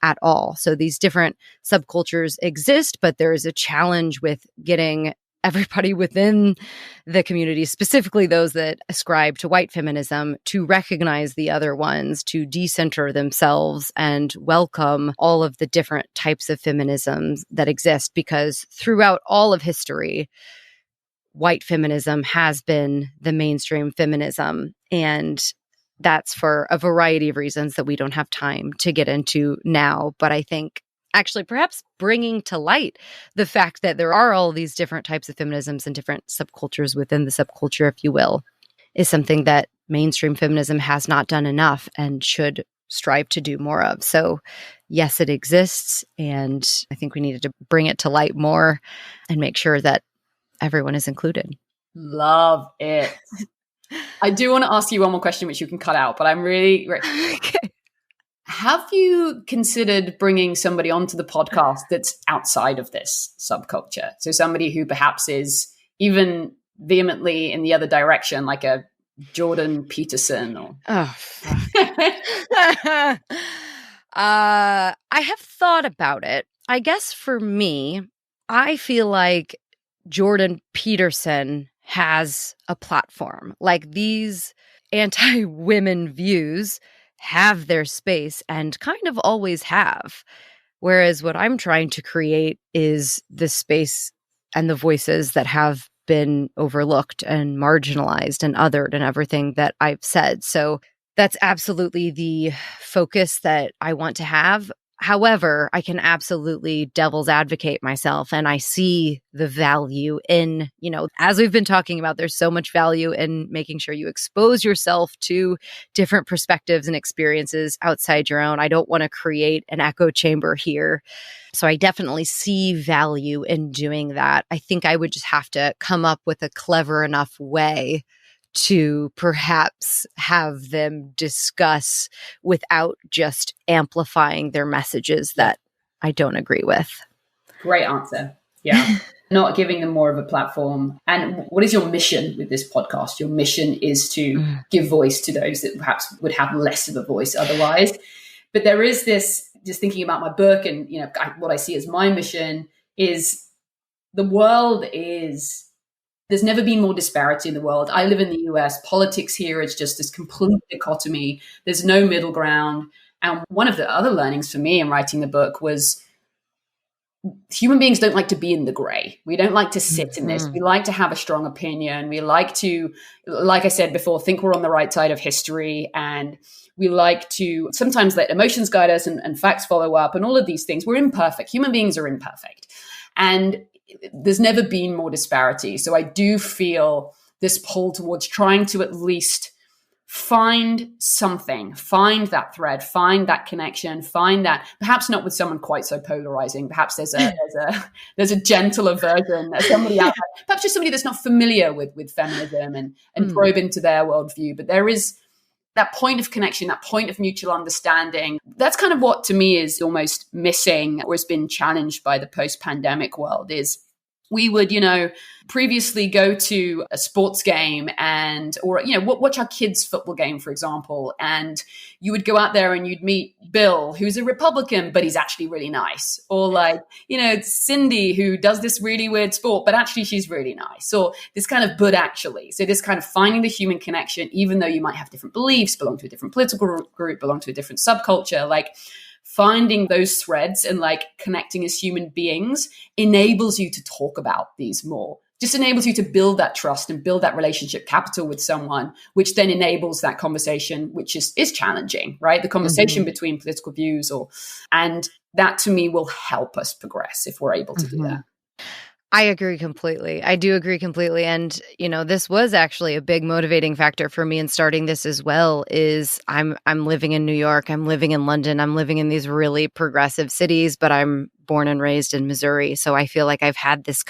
at all. So these different subcultures exist, but there is a challenge with getting everybody within the community, specifically those that ascribe to white feminism, to recognize the other ones, to decenter themselves and welcome all of the different types of feminisms that exist. Because throughout all of history, white feminism has been the mainstream feminism. And that's for a variety of reasons that we don't have time to get into now. But I think actually perhaps bringing to light the fact that there are all these different types of feminisms and different subcultures within the subculture, if you will, is something that mainstream feminism has not done enough and should strive to do more of. So yes, it exists. And I think we needed to bring it to light more and make sure that everyone is included. Love it. I do want to ask you one more question, which you can cut out, but I'm really... Okay. Have you considered bringing somebody onto the podcast that's outside of this subculture? So somebody who perhaps is even vehemently in the other direction, like a Jordan Peterson or... Oh, I have thought about it. I guess for me, I feel like Jordan Peterson has a platform. Like, these anti-women views have their space and kind of always have. Whereas what I'm trying to create is the space and the voices that have been overlooked and marginalized and othered and everything that I've said. So that's absolutely the focus that I want to have. However, I can absolutely devil's advocate myself, and I see the value in, as we've been talking about, there's so much value in making sure you expose yourself to different perspectives and experiences outside your own. I don't want to create an echo chamber here. So I definitely see value in doing that. I think I would just have to come up with a clever enough way to perhaps have them discuss without just amplifying their messages that I don't agree with. Great answer. Yeah. Not giving them more of a platform. And what is your mission with this podcast? Your mission is to give voice to those that perhaps would have less of a voice otherwise. But there is this, just thinking about my book and, what I see as my mission is the world is... There's never been more disparity in the world. I live in the US. Politics here is just this complete dichotomy. There's no middle ground. And one of the other learnings for me in writing the book was human beings don't like to be in the gray. We don't like to sit in this. We like to have a strong opinion. We like to, like I said before, think we're on the right side of history. And we like to sometimes let emotions guide us and facts follow up and all of these things. We're imperfect. Human beings are imperfect. And there's never been more disparity. So I do feel this pull towards trying to at least find something, find that thread, find that connection, find that, perhaps not with someone quite so polarizing. Perhaps there's a gentler version, somebody out there, perhaps just somebody that's not familiar with feminism and probe into their worldview. But there is that point of connection, that point of mutual understanding. That's kind of what to me is almost missing or has been challenged by the post-pandemic world is we would, previously go to a sports game or watch our kids' football game, for example, and you would go out there and you'd meet Bill, who's a Republican, but he's actually really nice. Or Cindy, who does this really weird sport, but actually she's really nice. Or this kind of, but actually. So this kind of finding the human connection, even though you might have different beliefs, belong to a different political group, belong to a different subculture, finding those threads and connecting as human beings enables you to talk about these more. Just enables you to build that trust and build that relationship capital with someone, which then enables that conversation, which is challenging, right? The conversation between political views and that to me will help us progress if we're able to do that. I agree completely. I do agree completely. And, this was actually a big motivating factor for me in starting this as well is I'm living in New York. I'm living in London. I'm living in these really progressive cities, but I'm born and raised in Missouri. So I feel like I've had this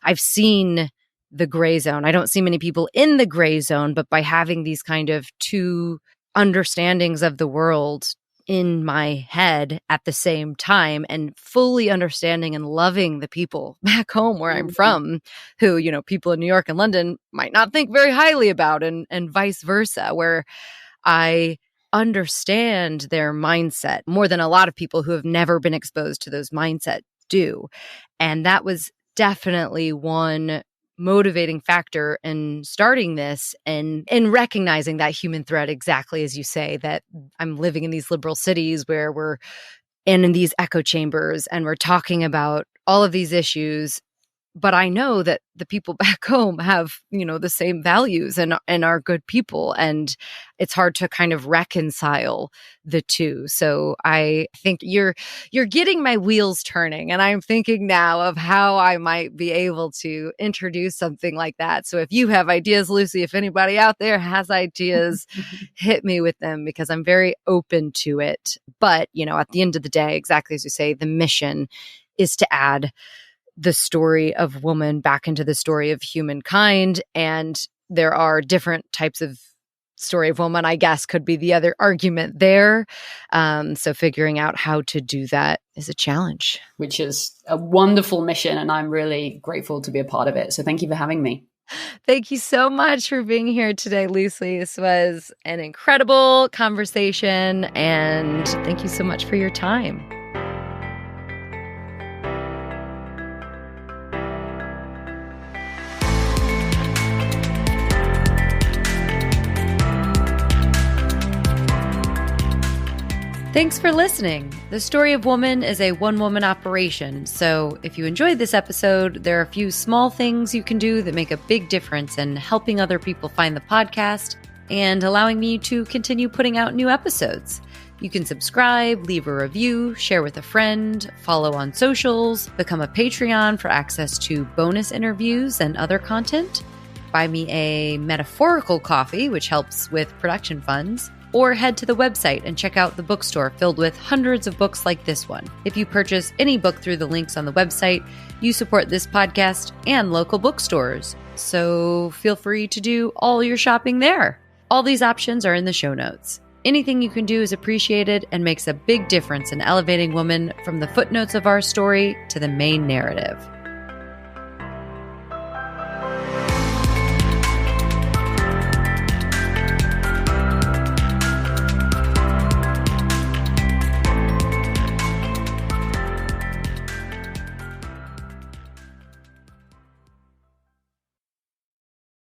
I've seen the gray zone. I don't see many people in the gray zone, but by having these kind of two understandings of the world in my head at the same time and fully understanding and loving the people back home where I'm from, who, people in New York and London might not think very highly about and vice versa, where I understand their mindset more than a lot of people who have never been exposed to those mindsets do. And that was definitely one motivating factor in starting this and in recognizing that human thread, exactly as you say, that I'm living in these liberal cities where we're in these echo chambers and we're talking about all of these issues. But I know that the people back home have, the same values and are good people. And it's hard to kind of reconcile the two. So I think you're getting my wheels turning. And I'm thinking now of how I might be able to introduce something like that. So if you have ideas, Lucy, if anybody out there has ideas, hit me with them, because I'm very open to it. But, at the end of the day, exactly as you say, the mission is to add the story of woman back into the story of humankind. And there are different types of story of woman, I guess, could be the other argument there. So figuring out how to do that is a challenge. Which is a wonderful mission, and I'm really grateful to be a part of it. So thank you for having me. Thank you so much for being here today, Lucy. This was an incredible conversation, and thank you so much for your time. Thanks for listening. The Story of Woman is a one-woman operation, so if you enjoyed this episode, there are a few small things you can do that make a big difference in helping other people find the podcast and allowing me to continue putting out new episodes. You can subscribe, leave a review, share with a friend, follow on socials, become a Patreon for access to bonus interviews and other content, buy me a metaphorical coffee, which helps with production funds, or head to the website and check out the bookstore filled with hundreds of books like this one. If you purchase any book through the links on the website, you support this podcast and local bookstores. So feel free to do all your shopping there. All these options are in the show notes. Anything you can do is appreciated and makes a big difference in elevating women from the footnotes of our story to the main narrative.